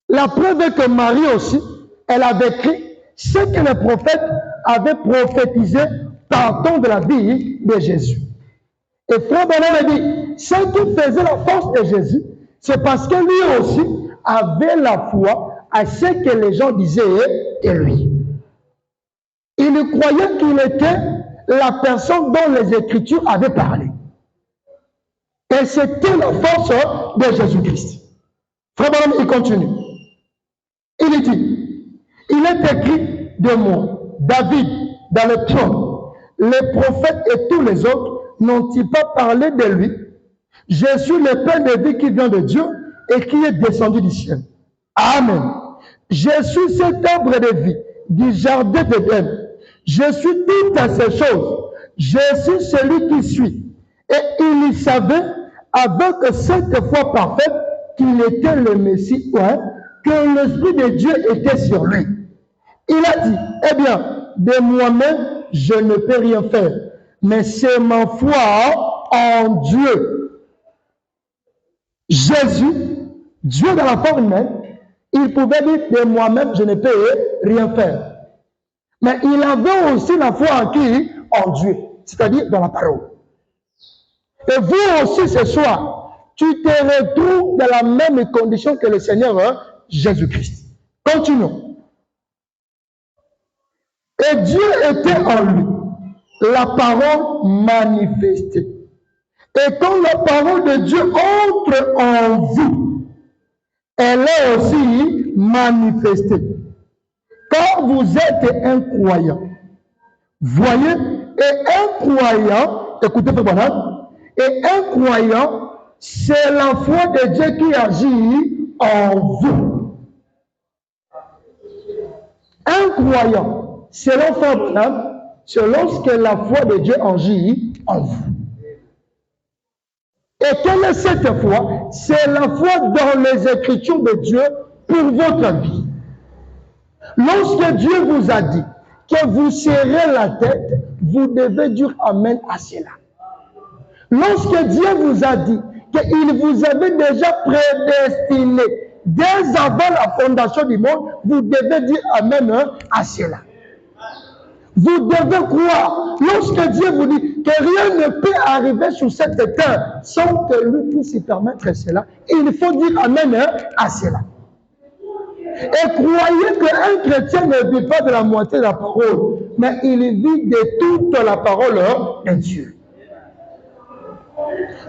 La preuve est que Marie aussi, elle avait écrit ce que les prophètes avaient prophétisé partant de la vie de Jésus. Et Frère Branham a dit, ce qui faisait la force de Jésus, c'est parce que lui aussi avait la foi à ce que les gens disaient de lui. Il croyait qu'il était la personne dont les Écritures avaient parlé. Et c'était la force de Jésus-Christ. Frère Branham, il continue. Il dit, il est écrit de moi, David, dans le trône, les prophètes et tous les autres n'ont-ils pas parlé de lui? Je suis le pain de vie qui vient de Dieu et qui est descendu du ciel. Amen. Je suis cet arbre de vie du jardin d'Éden. Je suis toutes ces choses. Je suis celui qui suis. Et il y savait, avec cette foi parfaite, qu'il était le Messie, que l'Esprit de Dieu était sur lui. Il a dit, eh bien, de moi-même, je ne peux rien faire, mais c'est ma foi en Dieu. Jésus, Dieu dans la forme humaine, il pouvait dire, de moi-même, je ne peux rien faire. Mais il avait aussi la foi en qui? En Dieu, c'est-à-dire dans la parole. Et vous aussi ce soir, tu te retrouves dans la même condition que le Seigneur Jésus-Christ. Continuons. Et Dieu était en lui, la parole manifestée. Et quand la parole de Dieu entre en vous, elle est aussi manifestée. Quand vous êtes un croyant, voyez, et un croyant, écoutez Frère, et un croyant, c'est la foi de Dieu qui agit en vous. Un croyant, selon Frère Branham, c'est lorsque la foi de Dieu agit en vous. Et quelle est cette foi? C'est la foi dans les Écritures de Dieu pour votre vie. Lorsque Dieu vous a dit que vous serrez la tête, vous devez dire Amen à cela. Lorsque Dieu vous a dit qu'il vous avait déjà prédestiné dès avant la fondation du monde, vous devez dire Amen à cela. Vous devez croire, lorsque Dieu vous dit que rien ne peut arriver sur cette terre sans que lui puisse y permettre cela, il faut dire Amen à cela. Et croyez qu'un chrétien ne vit pas de la moitié de la parole, mais il vit de toute la parole de Dieu.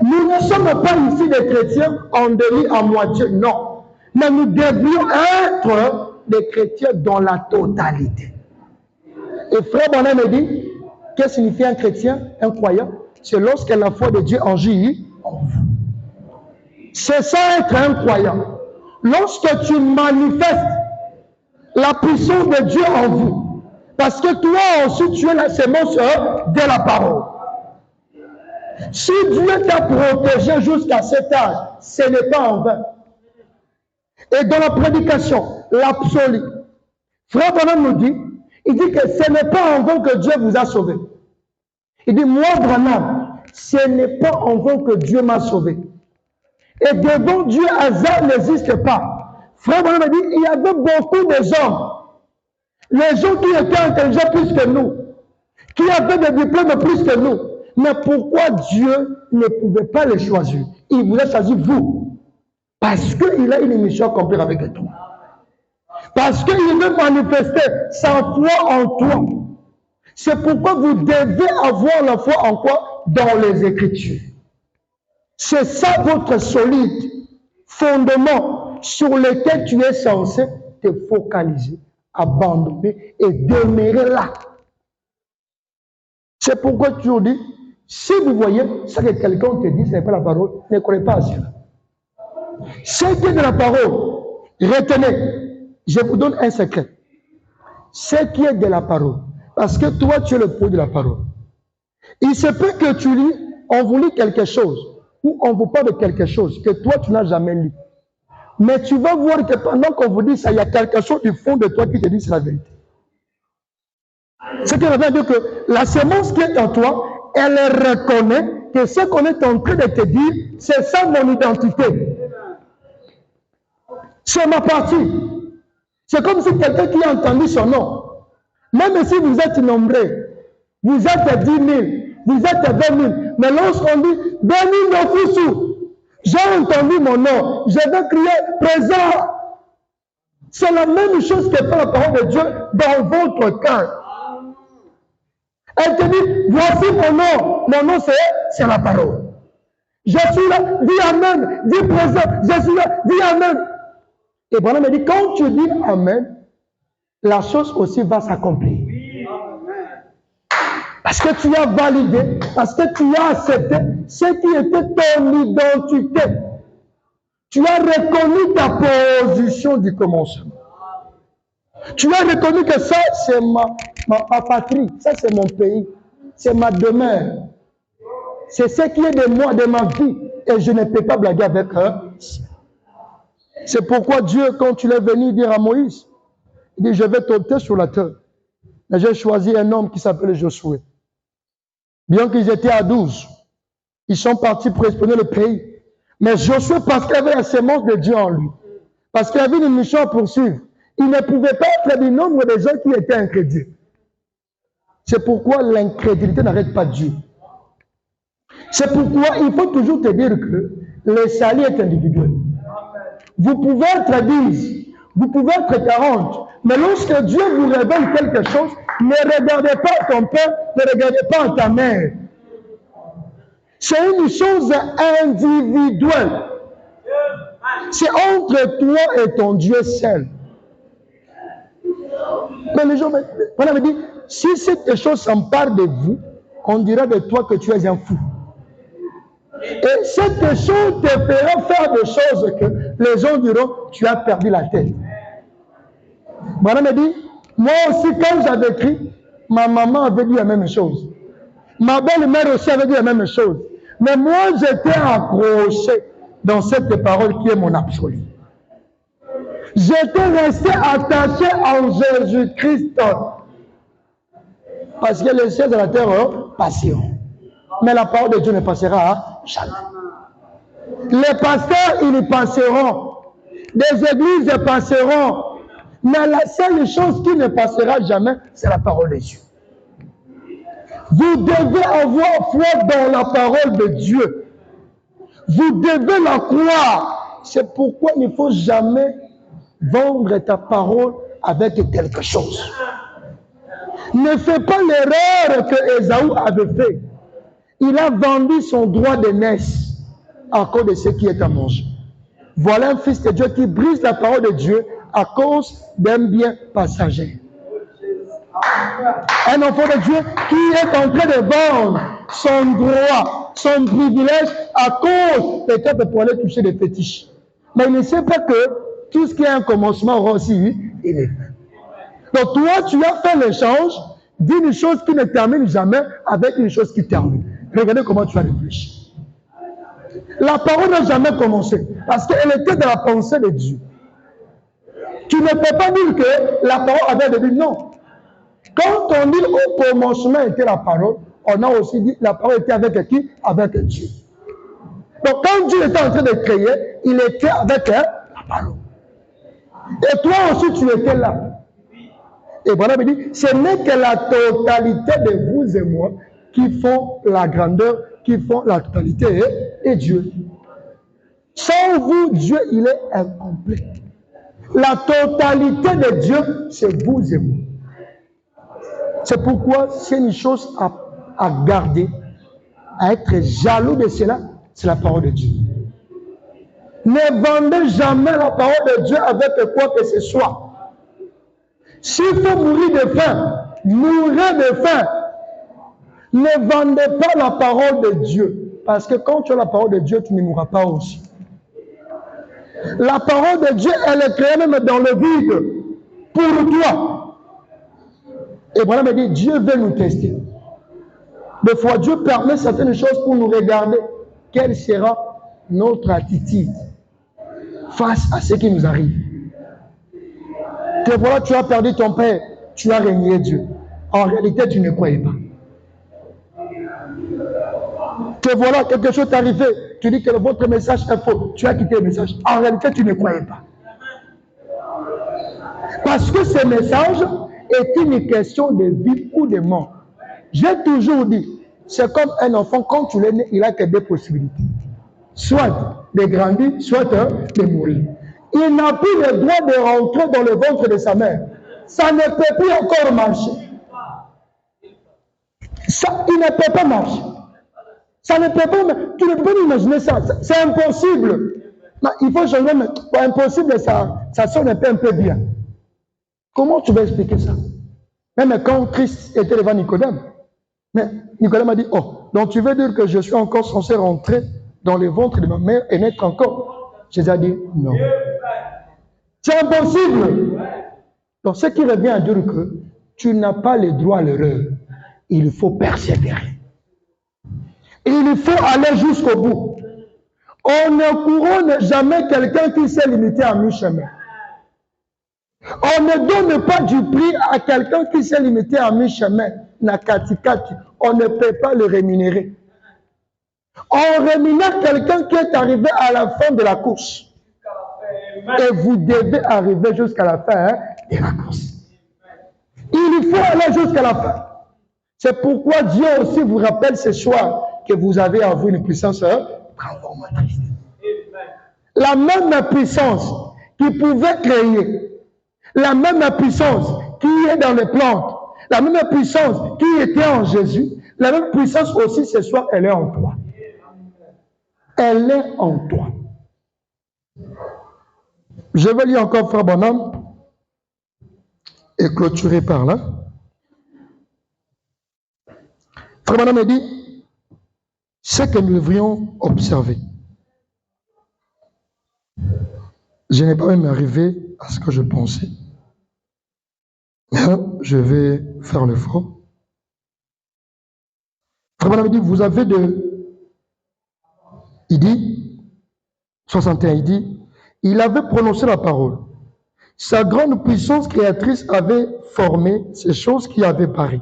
Nous ne sommes pas ici des chrétiens en demi à moitié, non. Mais nous devions être des chrétiens dans la totalité. Et Frère Branham me dit, qu'est-ce que signifie un chrétien, un croyant? C'est lorsque la foi de Dieu agit en vous. C'est ça être un croyant. Lorsque tu manifestes la puissance de Dieu en vous, parce que toi aussi tu es la sémence de la parole. Si Dieu t'a protégé jusqu'à cet âge, ce n'est pas en vain. Et dans la prédication, l'absolu, Frère Branham nous dit Il dit que ce n'est pas en vain que Dieu vous a sauvé. Il dit, moi, Branham, ce n'est pas en vain que Dieu m'a sauvé. Et devant Dieu, hasard n'existe pas. Frère Branham a dit, il y avait beaucoup de hommes. Les gens qui étaient intelligents plus que nous, qui avaient des diplômes plus que nous. Mais pourquoi Dieu ne pouvait pas les choisir? Il voulait choisir vous. Parce qu'il a une mission à accomplir avec toi. Parce qu'il veut manifester sa foi en toi. C'est pourquoi vous devez avoir la foi en quoi? Dans les Écritures. C'est ça votre solide fondement sur lequel tu es censé te focaliser, abandonner et demeurer là. C'est pourquoi tu dis, si vous voyez ce que quelqu'un te dit, ce n'est pas la parole, ne croyez pas à cela. Ce qui est de la parole, retenez, je vous donne un secret. Ce qui est de la parole, parce que toi tu es le produit de la parole. Il se peut que tu lis, on vous lit quelque chose, ou on vous parle de quelque chose que toi tu n'as jamais lu. Mais tu vas voir que pendant qu'on vous dit ça, il y a quelque chose du fond de toi qui te dit c'est la vérité. Ce qui veut dire que la semence qui est en toi, elle reconnaît que ce qu'on est en train de te dire, c'est ça mon identité. C'est ma partie. C'est comme si quelqu'un qui a entendu son nom, même si vous êtes nombreux, vous êtes 10 000, vous êtes 20 000, mais lorsqu'on dit « Béni nos fous, j'ai entendu mon nom, je vais crier « Présent ». C'est la même chose que fait la parole de Dieu dans votre cœur. Elle te dit, voici mon nom c'est la parole. Je suis là, dis Amen, dis présent, je suis là, dis Amen. Et Branham me dit, quand tu dis Amen, la chose aussi va s'accomplir. Parce que tu as validé, parce que tu as accepté ce qui était ton identité. Tu as reconnu ta position du commencement. Tu as reconnu que ça, c'est ma patrie, ça, c'est mon pays, c'est ma demeure. C'est ce qui est de moi, de ma vie, et je ne peux pas blaguer avec eux. C'est pourquoi Dieu, quand il est venu dire à Moïse, il dit, je vais t'ôter sur la terre. Mais j'ai choisi un homme qui s'appelle Josué. Bien qu'ils étaient à 12, ils sont partis pour explorer le pays. Mais Josué, parce qu'il avait la semence de Dieu en lui, parce qu'il avait une mission à poursuivre, il ne pouvait pas être du nombre de gens qui étaient incrédules. C'est pourquoi l'incrédulité n'arrête pas Dieu. C'est pourquoi il faut toujours te dire que le salut est individuel. Vous pouvez être 10, vous pouvez être 40, mais lorsque Dieu vous révèle quelque chose, ne regardez pas ton père, ne regardez pas ta mère. C'est une chose individuelle. C'est entre toi et ton Dieu seul. Mais les gens, on avait dit, si cette chose s'empare de vous, on dira de toi que tu es un fou. Et cette chose te fera faire des choses que les gens diront, tu as perdu la tête. Voilà me dit, moi aussi quand j'avais écrit, ma maman avait dit la même chose. Ma belle-mère aussi avait dit la même chose. Mais moi j'étais accroché dans cette parole qui est mon absolu. J'étais resté attaché en Jésus-Christ. Parce que les cieux de la terre passeront. Mais la parole de Dieu ne passera jamais. Les pasteurs, ils y passeront. Des églises passeront. Mais la seule chose qui ne passera jamais, c'est la parole de Dieu. Vous devez avoir foi dans la parole de Dieu. Vous devez la croire. C'est pourquoi il ne faut jamais vendre ta parole avec quelque chose. Ne fais pas l'erreur que Ésaü avait fait. Il a vendu son droit d'aînesse à cause de ce qui est à manger. Voilà un fils de Dieu qui brise la parole de Dieu à cause d'un bien passager. Un enfant de Dieu qui est en train de vendre son droit, son privilège à cause peut-être pour aller toucher des fétiches. Mais il ne sait pas que tout ce qui est un commencement aura aussi il est fait. Donc toi, tu as fait l'échange d'une chose qui ne termine jamais avec une chose qui termine. Regardez comment tu as réfléchi. La parole n'a jamais commencé parce qu'elle était dans la pensée de Dieu. Tu ne peux pas dire que la parole avait début, non. Quand on dit au commencement était la parole, on a aussi dit la parole était avec qui? Avec Dieu. Donc quand Dieu était en train de créer, il était avec la parole. Et toi aussi tu étais là. Et voilà, me dit, ce n'est que la totalité de vous et moi qui font la grandeur, qui font la totalité et Dieu. Sans vous, Dieu, il est incomplet. La totalité de Dieu, c'est vous et moi. C'est pourquoi c'est une chose à garder, à être jaloux de cela, c'est la parole de Dieu. Ne vendez jamais la parole de Dieu avec quoi que ce soit. S'il faut mourir de faim, mourrez de faim. Ne vendez pas la parole de Dieu. Parce que quand tu as la parole de Dieu, tu ne mourras pas aussi. La parole de Dieu, elle est créée même dans le vide. Pour toi. Et voilà, me dit, Dieu veut nous tester. Des fois, Dieu permet certaines choses pour nous regarder. Quelle sera notre attitude face à ce qui nous arrive? Que voilà, tu as perdu ton père, tu as renié Dieu. En réalité, tu ne croyais pas. Que voilà, quelque chose t'est arrivé, tu dis que votre message est faux, tu as quitté le message. En réalité, tu ne croyais pas. Parce que ce message est une question de vie ou de mort. J'ai toujours dit, c'est comme un enfant, quand tu l'es né, il a que deux possibilités. Soit de grandir, soit de mourir. Il n'a plus le droit de rentrer dans le ventre de sa mère. Ça ne peut plus encore marcher. Ça, il ne peut pas marcher. Ça ne peut pas, tu ne peux pas imaginer ça. C'est impossible. Mais il faut changer. Mais impossible, ça sonne un peu bien. Comment tu vas expliquer ça? Même quand Christ était devant Nicodème. Mais Nicodème a dit, oh, donc tu veux dire que je suis encore censé rentrer dans le ventre de ma mère et naître encore? Jésus a dit, non. C'est impossible. Donc ce qui revient à dire que tu n'as pas le droit à l'erreur. Il faut persévérer. Il faut aller jusqu'au bout. On ne couronne jamais quelqu'un qui s'est limité à mi-chemin. On ne donne pas du prix à quelqu'un qui s'est limité à mi-chemin. On ne peut pas le rémunérer. On rémunère quelqu'un qui est arrivé à la fin de la course. Et vous devez arriver jusqu'à la fin de la course. Il faut aller jusqu'à la fin. C'est pourquoi Dieu aussi vous rappelle ce soir que vous avez en vous une puissance transformatrice. La même puissance qui pouvait créer, la même puissance qui est dans les plantes, la même puissance qui était en Jésus, la même puissance aussi ce soir, elle est en toi. Elle est en toi. Je vais lire encore Frère Bonhomme et clôturer par là. Frère Bonhomme dit, ce que nous devrions observer. Je n'ai pas même arrivé à ce que je pensais. Mais je vais faire l'effort. Frère Bonhomme dit, vous avez il dit, 61, il dit, il avait prononcé la parole. Sa grande puissance créatrice avait formé ces choses qui avaient paru.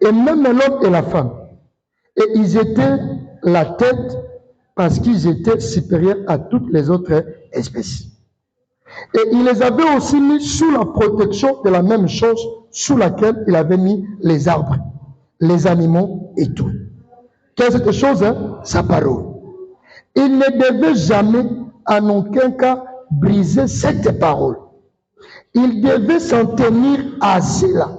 Et même l'homme et la femme. Et ils étaient la tête parce qu'ils étaient supérieurs à toutes les autres espèces. Et il les avait aussi mis sous la protection de la même chose sous laquelle il avait mis les arbres, les animaux et tout. Quelle est cette chose? Sa parole. Il ne devait jamais, en aucun cas, briser cette parole. Il devait s'en tenir à cela.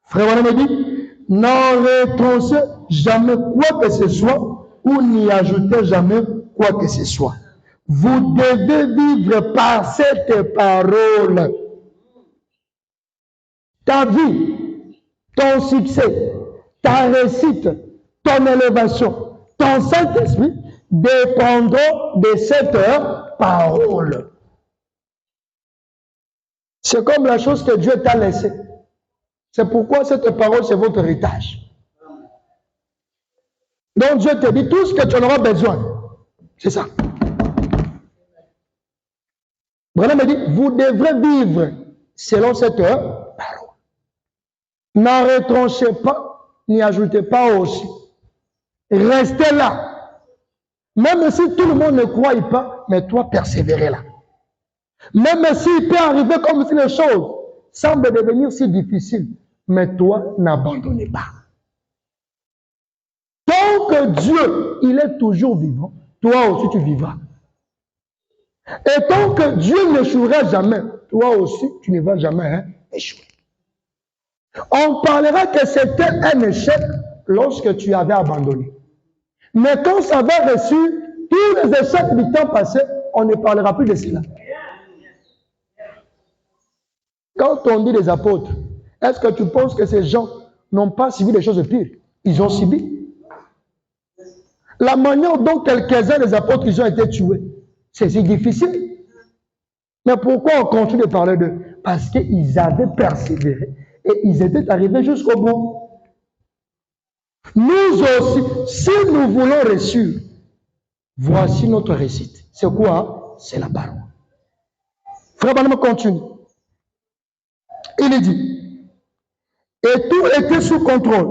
Frère me dit, n'en retroussez jamais quoi que ce soit ou n'y ajoutez jamais quoi que ce soit. Vous devez vivre par cette parole. Ta vie, ton succès, ta réussite, ton élévation, ton Saint-Esprit dépendront de cette parole. C'est comme la chose que Dieu t'a laissée. C'est pourquoi cette parole, c'est votre héritage. Donc Dieu te dit tout ce que tu en auras besoin. C'est ça. Branham me dit, vous devrez vivre selon cette parole. N'en retranchez pas, n'y ajoutez pas aussi. Restez là. Même si tout le monde ne croit pas, mais toi, persévérez là. Même s'il peut arriver comme si les choses semblent devenir si difficiles, mais toi, n'abandonnez pas. Tant que Dieu, il est toujours vivant, toi aussi tu vivras. Et tant que Dieu n'échouera jamais, toi aussi tu ne vas jamais échouer. On parlera que c'était un échec lorsque tu avais abandonné. Mais quand ça va reçu, tous les échecs du temps passé, on ne parlera plus de cela. Quand on dit les apôtres, est-ce que tu penses que ces gens n'ont pas subi des choses pires? Ils ont subi. La manière dont quelques-uns des apôtres ils ont été tués, c'est si difficile. Mais pourquoi on continue de parler d'eux? Parce qu'ils avaient persévéré et ils étaient arrivés jusqu'au bout. Nous aussi, si nous voulons réussir, voici notre réussite. C'est quoi? C'est la parole. Frère Branham continue. Il dit, et tout était sous contrôle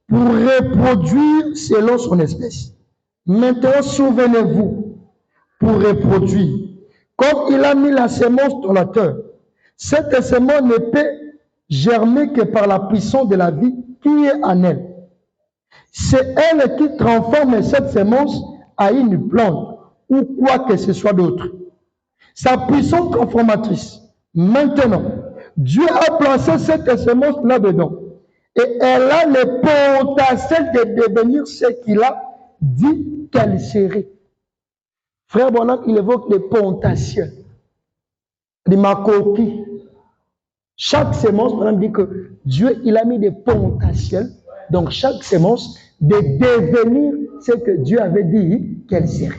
pour reproduire selon son espèce. Maintenant, souvenez-vous, pour reproduire, comme il a mis la sémence dans la terre, cette sémence ne peut germer que par la puissance de la vie qui est en elle. C'est elle qui transforme cette sémence à une plante ou quoi que ce soit d'autre. Sa puissance transformatrice. Maintenant, Dieu a placé cette sémence là-dedans. Et elle a le potentiel de devenir ce qu'il a dit qu'elle serait. Frère Branham, il évoque le potentiel de ma coquille. Chaque sémence, Branham dit que Dieu, il a mis des potentiels. Donc, chaque sémence de devenir ce que Dieu avait dit qu'elle serait.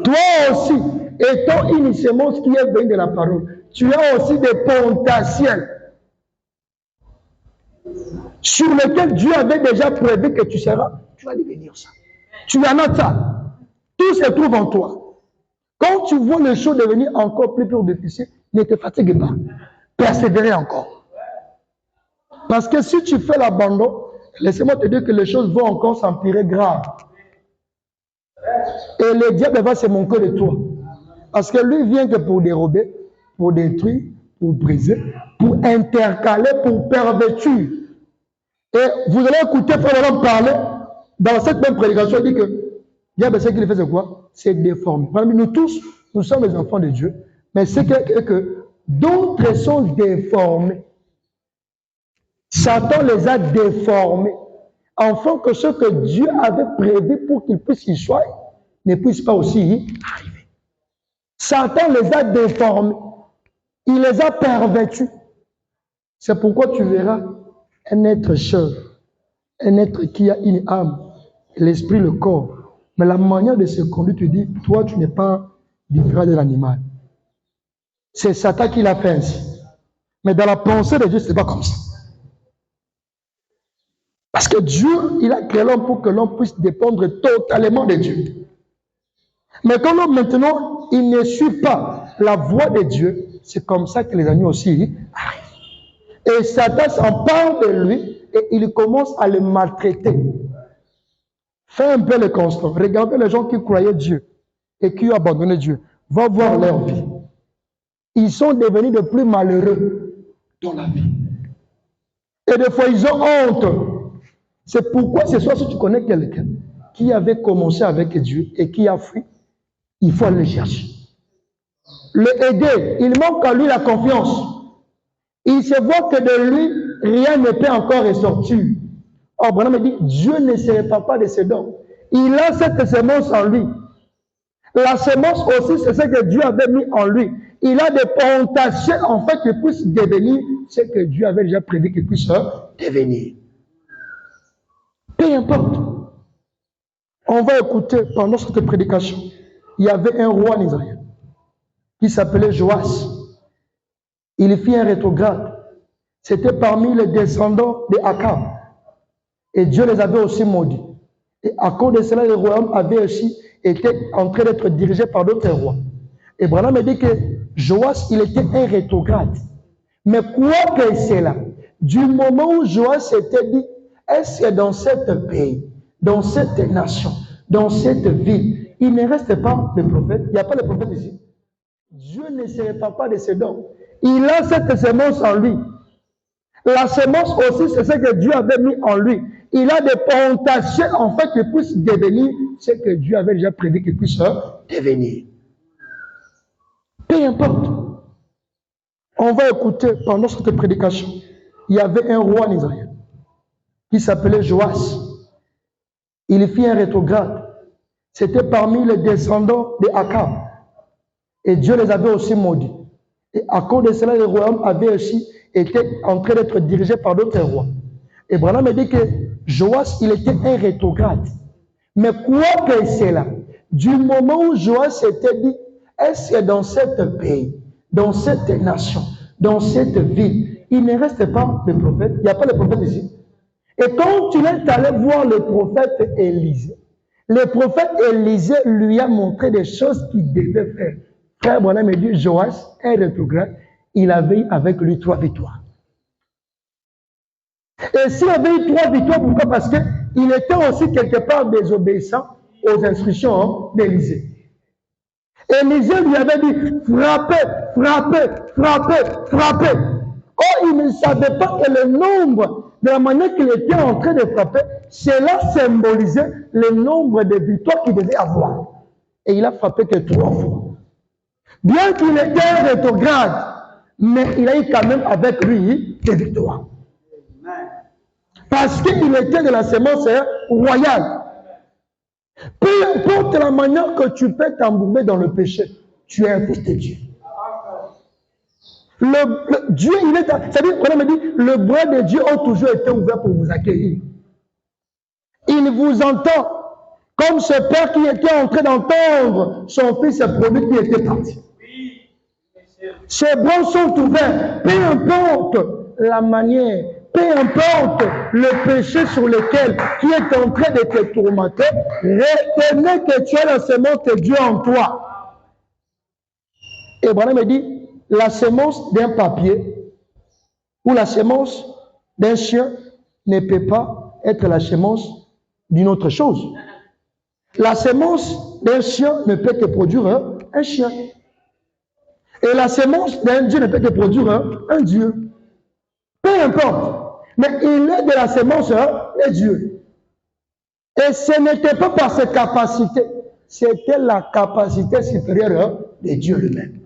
Toi aussi, étant une sémence qui est venue de la parole, tu as aussi des potentiels sur lesquels Dieu avait déjà prévu que tu seras. Tu vas devenir ça. Tu en as ça. Tout se trouve en toi. Quand tu vois les choses devenir encore plus difficiles, ne te fatigue pas. Persévérer encore. Parce que si tu fais l'abandon, laissez-moi te dire que les choses vont encore s'empirer grave. Et le diable va se moquer de toi. Parce que lui vient que pour dérober, pour détruire, pour briser, pour intercaler, pour pervertir. Et vous allez écouter Frère parler dans cette même prédication, il dit que le diable, ce qu'il fait, c'est quoi? C'est déformer. Nous tous, nous sommes les enfants de Dieu, mais c'est que d'autres sont déformés. Satan les a déformés, afin que ce que Dieu avait prévu pour qu'ils puissent y soient, ne puissent pas aussi y arriver. Satan les a déformés. Il les a pervertis. C'est pourquoi tu verras un être cher, un être qui a une âme, l'esprit, le corps. Mais la manière de se conduire, tu dis, toi, tu n'es pas différent de l'animal. C'est Satan qui l'a fait ainsi. Mais dans la pensée de Dieu, ce n'est pas comme ça. Parce que Dieu, il a créé l'homme pour que l'homme puisse dépendre totalement de Dieu. Mais quand l'homme maintenant, il ne suit pas la voie de Dieu, c'est comme ça que les agneaux aussi arrivent. Et Satan s'empare de lui et il commence à le maltraiter. Fais un peu le constat. Regardez les gens qui croyaient Dieu et qui ont abandonné Dieu. Va voir leur vie. Ils sont devenus de plus malheureux dans la vie. Et des fois, ils ont honte. C'est pourquoi ce soir, si tu connais quelqu'un qui avait commencé avec Dieu et qui a fui, il faut aller le chercher. Le aider. Il manque à lui la confiance. Il se voit que de lui, rien ne peut encore ressortir. Or, Branham me dit, Dieu ne se répand pas de ses dons. Il a cette sémence en lui. La sémence aussi, c'est ce que Dieu avait mis en lui. Il a des potentiels, en fait, qu'il puisse devenir ce que Dieu avait déjà prévu qu'il puisse devenir. Peu importe. On va écouter, pendant cette prédication, il y avait un roi en Israël qui s'appelait Joas. Il fit un rétrograde. C'était parmi les descendants de Akab. Et Dieu les avait aussi maudits. Et à cause de cela, le royaume avait aussi été en train d'être dirigé par d'autres rois. Et Branham me dit que Joas, il était un rétrograde. Mais quoi que cela, Du moment où Joas s'était dit, est-ce que dans cet pays, dans cette nation, dans cette ville, il ne reste pas de prophète? Il n'y a pas de prophète ici. Dieu ne se répand pas de ses dons. Il a cette semence en lui. La semence aussi, c'est ce que Dieu avait mis en lui. Il a des potentiels, en fait, qu'il puisse devenir ce que Dieu avait déjà prévu qu'il puisse devenir. Peu importe. On va écouter pendant cette prédication. Il y avait un roi en Israël qui s'appelait Joas. Il fit un rétrograde. C'était parmi les descendants de Akab. Et Dieu les avait aussi maudits. Et à cause de cela, le royaume avait aussi été en train d'être dirigé par d'autres rois. Et Branham me dit que Joas, il était un rétrograde. Mais quoi que cela, du moment où Joas s'était dit, est-ce que dans ce pays, dans cette nation, dans cette ville, il ne reste pas de prophète? Il n'y a pas de prophète ici. Et quand il est allé voir le prophète Élisée, le prophète Élisée lui a montré des choses qu'il devait faire. Frère Branham me dit, Joas, un rétrograde, il avait avec lui 3 victoires. Et s'il avait eu 3 victoires, pourquoi? Parce qu'il était aussi quelque part désobéissant aux instructions d'Élisée. Élisée lui avait dit, frappez, frappez, frappez, frappez. Or, il ne savait pas que le nombre, de la manière qu'il était en train de frapper, cela symbolisait le nombre de victoires qu'il devait avoir. Et il a frappé que 3 fois. Bien qu'il était un rétrograde, mais il a eu quand même avec lui des victoires. Parce qu'il était de la semence royale. Peu importe la manière que tu peux t'embourber dans le péché, tu es un fils de Dieu. Dieu, il est. C'est-à-dire, on me dit, le bras de Dieu a toujours été ouvert pour vous accueillir. Il vous entend comme ce père qui était en train d'entendre son fils produit qui était parti. Ses bras sont ouverts, peu importe la manière, peu importe le péché sur lequel qui est en train de te tourmenter, reconnais que tu as la semence de Dieu en toi. Et Branham me dit, la semence d'un papier ou la semence d'un chien ne peut pas être la semence d'une autre chose. La semence d'un chien ne peut que produire un chien. Et la semence d'un Dieu ne peut que produire un Dieu. Peu importe. Mais il est de la semence de Dieu. Et ce n'était pas par ses capacités. C'était la capacité supérieure de Dieu lui-même.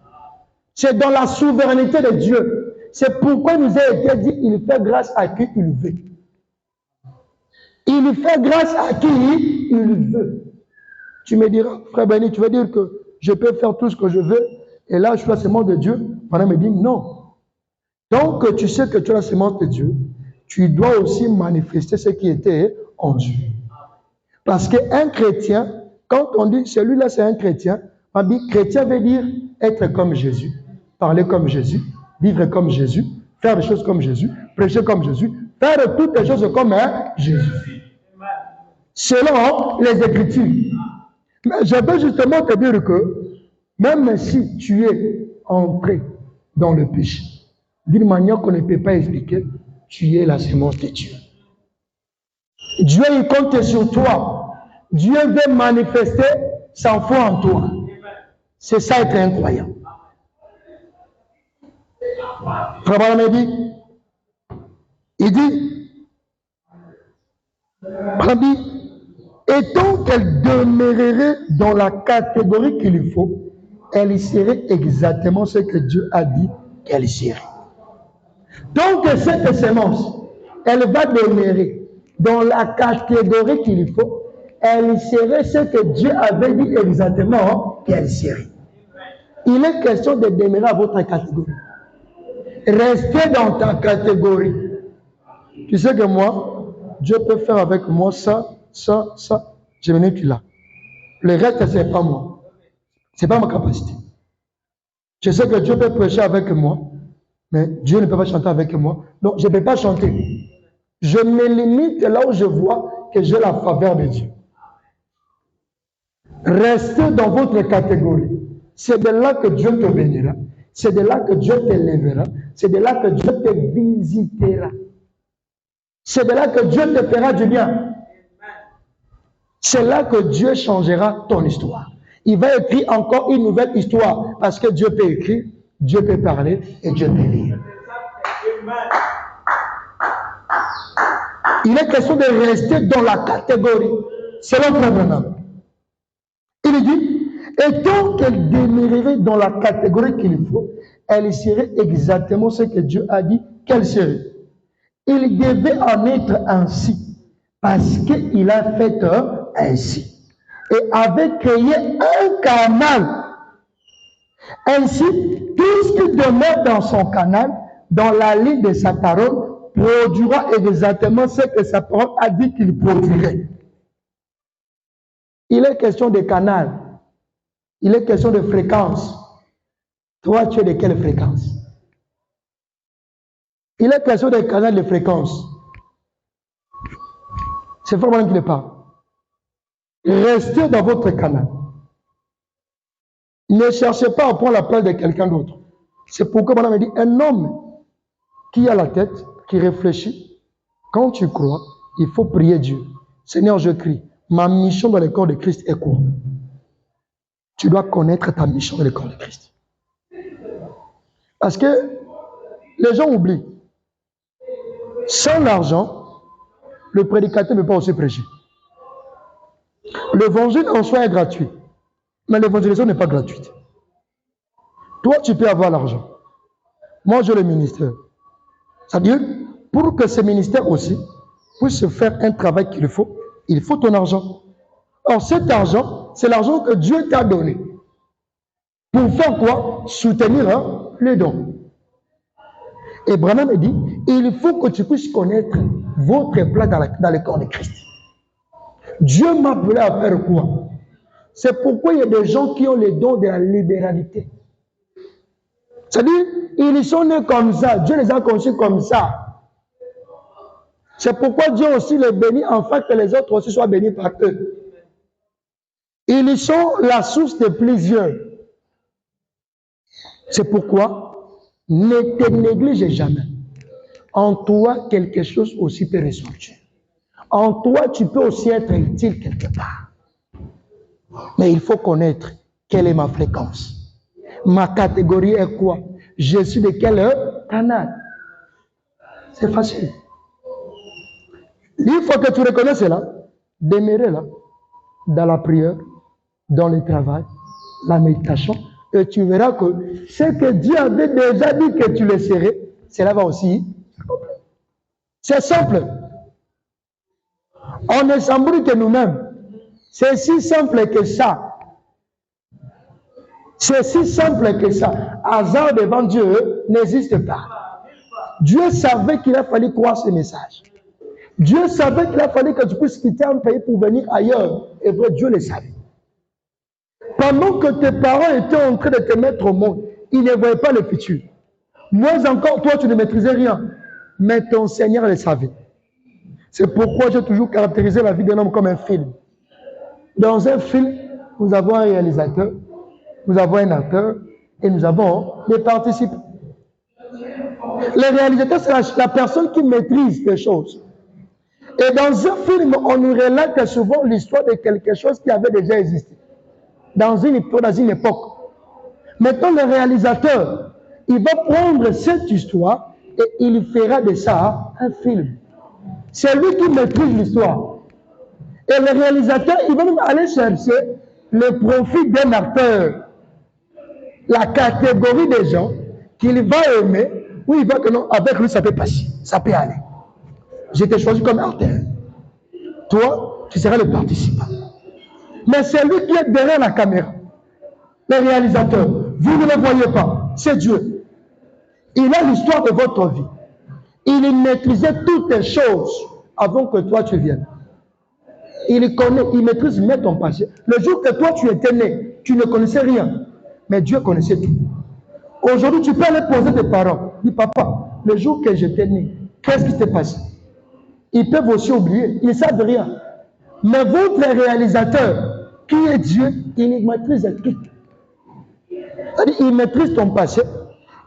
C'est dans la souveraineté de Dieu. C'est pourquoi il nous a été dit, il fait grâce à qui il veut. Il fait grâce à qui il veut. Tu me diras, frère Béni, tu veux dire que je peux faire tout ce que je veux et là je suis la semence de Dieu? Madame me dit non. Donc tu sais que tu es la semence de Dieu, tu dois aussi manifester ce qui était en Dieu. Parce qu'un chrétien, quand on dit celui-là c'est un chrétien, on dit chrétien veut dire être comme Jésus, parler comme Jésus, vivre comme Jésus, faire des choses comme Jésus, prêcher comme Jésus, faire toutes les choses comme Jésus. Selon les Écritures. Mais je veux justement te dire que même si tu es entré dans le péché, d'une manière qu'on ne peut pas expliquer, tu es la semence de Dieu. Dieu, il compte sur toi. Dieu veut manifester sa foi en toi. C'est ça être un croyant. Frère me dit, il dit, étant qu'elle demeurerait dans la catégorie qu'il lui faut, elle serait exactement ce que Dieu a dit qu'elle serait. Donc cette semence, elle va demeurer dans la catégorie qu'il lui faut, elle serait ce que Dieu avait dit exactement qu'elle serait. Il est question de demeurer à votre catégorie. Restez dans ta catégorie. Tu sais que moi, Dieu peut faire avec moi ça, ça, ça. Je n'ai plus là. Le reste, ce n'est pas moi. Ce n'est pas ma capacité. Je sais que Dieu peut prêcher avec moi, mais Dieu ne peut pas chanter avec moi. Donc, je ne peux pas chanter. Je me limite là où je vois que j'ai la faveur de Dieu. Restez dans votre catégorie. C'est de là que Dieu te bénira. C'est de là que Dieu te lèvera. C'est de là que Dieu te visitera. C'est de là que Dieu te fera du bien. C'est là que Dieu changera ton histoire. Il va écrire encore une nouvelle histoire parce que Dieu peut écrire, Dieu peut parler et Dieu peut lire. Il est question de rester dans la catégorie. Selon Frère Branham. Il dit, et tant qu'elle demeurerait dans la catégorie qu'il faut, elle serait exactement ce que Dieu a dit qu'elle serait. Il devait en être ainsi, parce qu'il a fait ainsi. Et avait créé un canal. Ainsi, tout ce qui demeure dans son canal, dans la ligne de sa parole, produira exactement ce que sa parole a dit qu'il produirait. Il est question de canal. Il est question de fréquence. Toi, tu es de quelle fréquence? Il est question de canal de fréquence. C'est vraiment qui le parle. Restez dans votre canal. Ne cherchez pas à prendre la place de quelqu'un d'autre. C'est pourquoi Madame me dit, un homme qui a la tête, qui réfléchit, quand tu crois, il faut prier Dieu. Seigneur, je crie. Ma mission dans le corps de Christ est quoi? Tu dois connaître ta mission dans le corps de Christ. Parce que les gens oublient. Sans l'argent, le prédicateur ne peut pas aussi prêcher. L'évangile en soi est gratuit. Mais l'évangélisation n'est pas gratuite. Toi, tu peux avoir l'argent. Moi, j'ai le ministère. C'est-à-dire, pour que ce ministère aussi puisse faire un travail qu'il faut, il faut ton argent. Or, cet argent, c'est l'argent que Dieu t'a donné. Pour faire quoi? Soutenir les dons. Et Branham dit, il faut que tu puisses connaître votre place dans le corps de Christ. Dieu m'a appelé à faire quoi? C'est pourquoi il y a des gens qui ont les dons de la libéralité. C'est-à-dire, ils sont nés comme ça. Dieu les a conçus comme ça. C'est pourquoi Dieu aussi les bénit, afin que les autres aussi soient bénis par eux. Ils sont la source de plusieurs. C'est pourquoi, ne te néglige jamais. En toi, quelque chose aussi peut ressortir. En toi, tu peux aussi être utile quelque part. Mais il faut connaître quelle est ma fréquence. Ma catégorie est quoi? Je suis de quel canal? C'est facile. Il faut que tu reconnaisses cela. Demeurer là, dans la prière, dans le travail, la méditation, et tu verras que ce que Dieu avait déjà dit que tu le serais, cela va aussi. C'est simple. On ne s'embrouille que nous-mêmes. C'est si simple que ça. C'est si simple que ça. Hasard devant Dieu n'existe pas. Dieu savait qu'il a fallu croire ce message. Dieu savait qu'il a fallu que tu puisses quitter un pays pour venir ailleurs. Et vrai, Dieu le savait. Pendant que tes parents étaient en train de te mettre au monde, ils ne voyaient pas le futur. Moins encore, toi, tu ne maîtrisais rien. Mais ton Seigneur le savait. C'est pourquoi j'ai toujours caractérisé la vie d'un homme comme un film. Dans un film, nous avons un réalisateur, nous avons un acteur et nous avons des participants. Le réalisateur, c'est la personne qui maîtrise les choses. Et dans un film, on nous relate souvent l'histoire de quelque chose qui avait déjà existé. Dans une époque. Maintenant, le réalisateur, il va prendre cette histoire et il fera de ça un film. C'est lui qui maîtrise l'histoire. Et le réalisateur, il va même aller chercher le profit d'un acteur. La catégorie des gens qu'il va aimer, où il va que non, avec lui, ça peut passer, ça peut aller. Je t'ai choisi comme acteur. Toi, tu seras le participant. Mais c'est lui qui est derrière la caméra. Le réalisateur, vous ne le voyez pas, c'est Dieu. Il a l'histoire de votre vie. Il maîtrisait toutes les choses avant que toi tu viennes. Il connaît, il maîtrise même ton passé. Le jour que toi tu étais né, tu ne connaissais rien. Mais Dieu connaissait tout. Aujourd'hui, tu peux aller poser tes parents. Dis, papa, le jour que j'étais né, qu'est-ce qui s'est passé? Ils peuvent aussi oublier. Ils ne savent rien. Mais votre réalisateur, qui est Dieu, il maîtrise tout. C'est-à-dire, il maîtrise ton passé,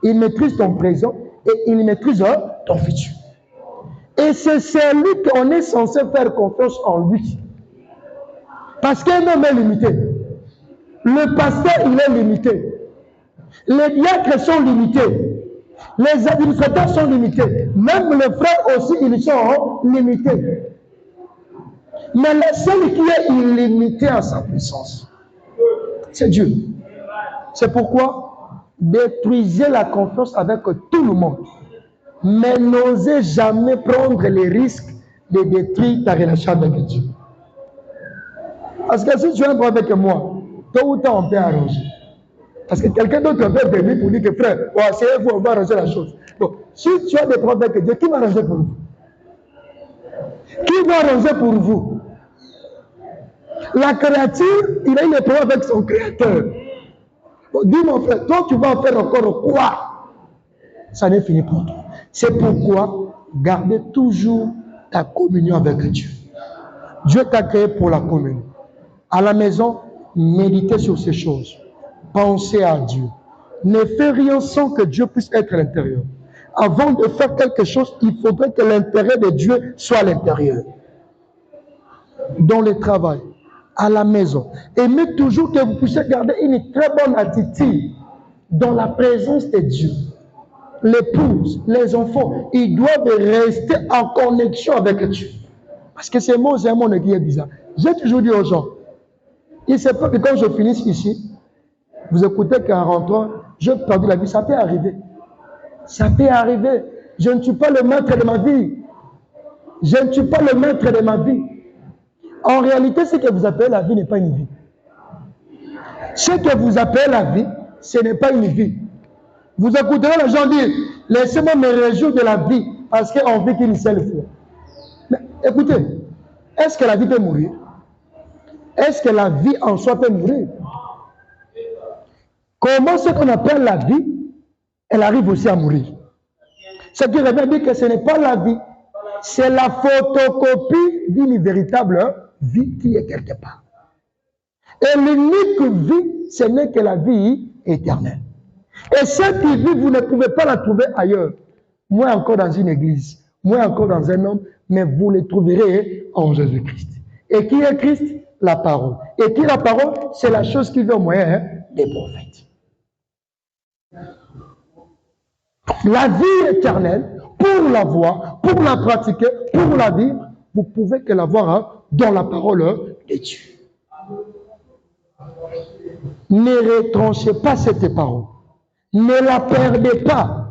il maîtrise ton présent et il maîtrise ton futur. Et Et c'est celui qu'on est censé faire confiance en lui. Parce qu'un homme est limité. Le pasteur, il est limité. Les diacres sont limités. Les administrateurs sont limités. Même les frères aussi, ils sont limités. Mais le seul qui est illimité à sa puissance, c'est Dieu. C'est pourquoi détruisez la confiance avec tout le monde. Mais n'osez jamais prendre les risques de détruire ta relation avec Dieu. Parce que si tu es un problème avec moi, tôt ou tard on peut arranger. Parce que quelqu'un d'autre peut venir pour dire que frère, asseyez-vous, on va arranger la chose. Donc, si tu as des problèmes avec Dieu, qui va arranger pour vous? Qui va arranger pour vous? La créature, il a eu des problèmes avec son créateur. Bon, dis mon frère, toi tu vas en faire encore quoi? Ça n'est fini pour toi. C'est pourquoi gardez toujours ta communion avec Dieu. Dieu t'a créé pour la communion. À la maison, méditez sur ces choses. Pensez à Dieu. Ne fais rien sans que Dieu puisse être à l'intérieur. Avant de faire quelque chose, il faudrait que l'intérêt de Dieu soit à l'intérieur. Dans le travail, à la maison. Aimez toujours que vous puissiez garder une très bonne attitude dans la présence de Dieu. L'épouse, les enfants, ils doivent rester en connexion avec Dieu. Parce que c'est un monde qui est bizarre. J'ai toujours dit aux gens, il ne sait pas que quand je finisse ici, vous écoutez qu'en rentrant, je perds la vie. Ça peut arriver. Ça peut arriver. Je ne suis pas le maître de ma vie. Je ne suis pas le maître de ma vie. En réalité, ce que vous appelez la vie n'est pas une vie. Ce que vous appelez la vie, ce n'est pas une vie. Vous écouterez les gens dire, laissez-moi me réjouir de la vie, parce qu'on vit qu'une seule fois. Mais écoutez, est-ce que la vie peut mourir? Est-ce que la vie en soi peut mourir? Comment ce qu'on appelle la vie, elle arrive aussi à mourir? Ce qui revient dire que ce n'est pas la vie, c'est la photocopie d'une véritable vie qui est quelque part. Et l'unique vie, ce n'est que la vie éternelle. Et cette vie, vous ne pouvez pas la trouver ailleurs. Moins encore dans une église, moins encore dans un homme, mais vous le trouverez en Jésus-Christ. Et qui est Christ? La parole. Et qui est la parole? C'est la chose qui vient au moyen des prophètes. La vie éternelle, pour la voir, pour la pratiquer, pour la vivre, vous pouvez que la voir dans la parole de Dieu. Ne retranchez pas cette parole. Ne la perdez pas.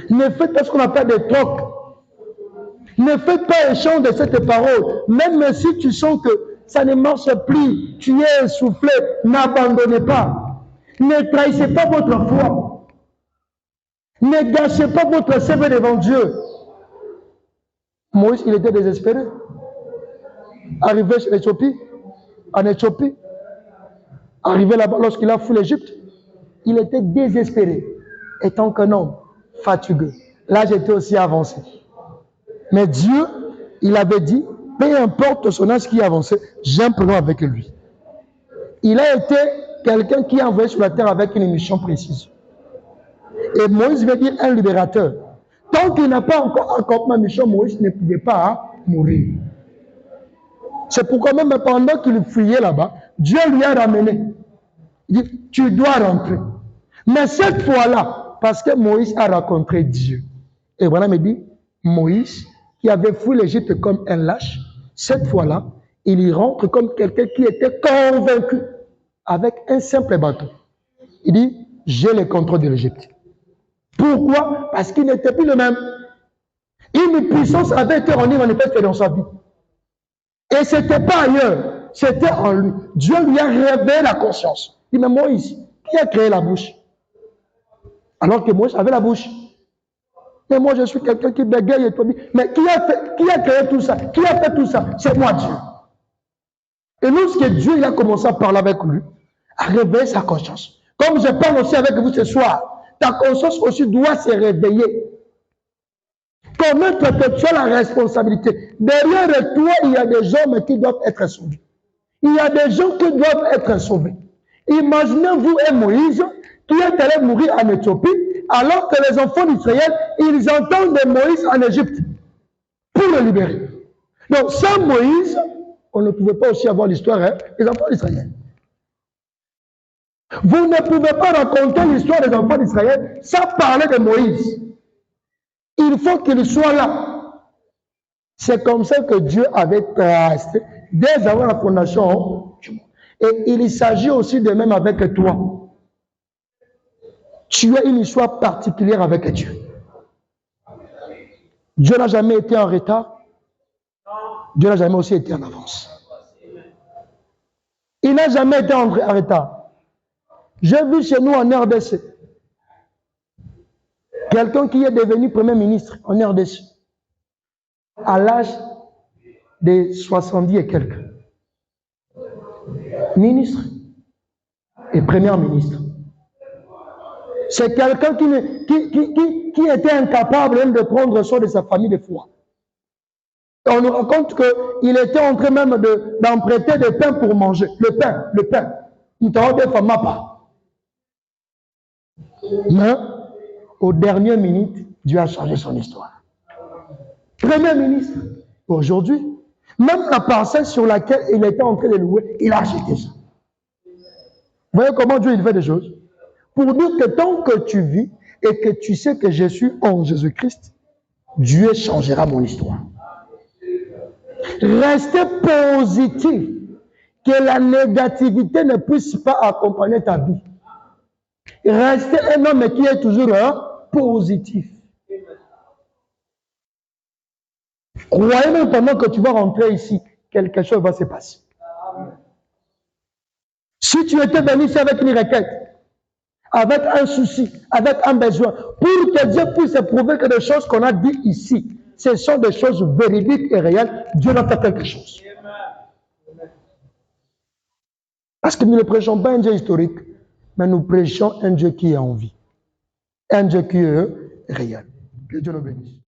Ne faites pas ce qu'on appelle des trocs. Ne faites pas échange de cette parole. Même si tu sens que ça ne marche plus, tu es essoufflé, n'abandonnez pas. Ne trahissez pas votre foi. Ne gâchez pas votre CV devant Dieu. Moïse, il était désespéré. Arrivé en Éthiopie, arrivé là-bas lorsqu'il a fui l'Égypte, il était désespéré, étant qu'un homme fatigué. Là, j'étais aussi avancé. Mais Dieu, il avait dit, peu importe son âge qui avançait, j'ai un problème avec lui. Il a été quelqu'un qui a envoyé sur la terre avec une mission précise. Et Moïse veut dire un libérateur. Tant qu'il n'a pas encore accompli ma mission, Moïse ne pouvait pas mourir. C'est pourquoi même pendant qu'il fuyait là-bas, Dieu lui a ramené. Il dit, tu dois rentrer. Mais cette fois-là, parce que Moïse a rencontré Dieu. Et voilà, me dit, Moïse, qui avait fui l'Égypte comme un lâche, cette fois-là, il y rentre comme quelqu'un qui était convaincu avec un simple bateau. Il dit, j'ai le contrôle de l'Égypte. Pourquoi? Parce qu'il n'était plus le même. Une puissance avait été rendue manifeste dans sa vie. Et ce n'était pas ailleurs, c'était en lui. Dieu lui a révélé la conscience. Il dit, mais Moïse, qui a créé la bouche? Alors que Moïse avait la bouche. Et moi, je suis quelqu'un qui bégaye et tout. Mais qui a créé tout ça? Qui a fait tout ça? C'est moi, Dieu. Et lorsque Dieu il a commencé à parler avec lui, à réveiller sa conscience. Comme je parle aussi avec vous ce soir, ta conscience aussi doit se réveiller. Connaître que tu as la responsabilité. Derrière toi, il y a des hommes qui doivent être sauvés. Il y a des gens qui doivent être sauvés. Imaginez-vous un Moïse qui est allé mourir en Éthiopie, alors que les enfants d'Israël, ils entendent de Moïse en Égypte. le libérer. Donc, sans Moïse, on ne pouvait pas aussi avoir l'histoire des enfants d'Israël. Vous ne pouvez pas raconter l'histoire des enfants d'Israël sans parler de Moïse. Il faut qu'il soit là. C'est comme ça que Dieu avait tracé dès avant la fondation du monde. Et il s'agit aussi de même avec toi. Tu as une histoire particulière avec Dieu. Dieu n'a jamais été en retard. Dieu n'a jamais aussi été en avance. Il n'a jamais été en retard. J'ai vu chez nous en RDC quelqu'un qui est devenu Premier ministre en RDC à l'âge de 70 et quelques. Ministre et Premier ministre. C'est quelqu'un qui était incapable même de prendre soin de sa famille de foi. On nous raconte qu'il était en train même d'emprunter des pains pour manger. Le pain. Il t'a des femmes pas. Mais, aux dernières minutes, Dieu a changé son histoire. Premier ministre, aujourd'hui, même la parcelle sur laquelle il était en train de louer, il a acheté ça. Vous voyez comment Dieu il fait des choses? Pour dire que tant que tu vis et que tu sais que je suis en Jésus-Christ, Dieu changera mon histoire. Restez positif, que la négativité ne puisse pas accompagner ta vie. Restez un homme qui est toujours positif. Croyez-moi, pendant que tu vas rentrer ici, quelque chose va se passer. Si tu étais venu ici avec une requête, avec un souci, avec un besoin, pour que Dieu puisse prouver que les choses qu'on a dites ici, ce sont des choses véridiques et réelles, Dieu va faire quelque chose. Parce que nous ne prêchons pas un Dieu historique, mais nous prêchons un Dieu qui est en vie. Un Dieu qui est réel. Que Dieu nous bénisse.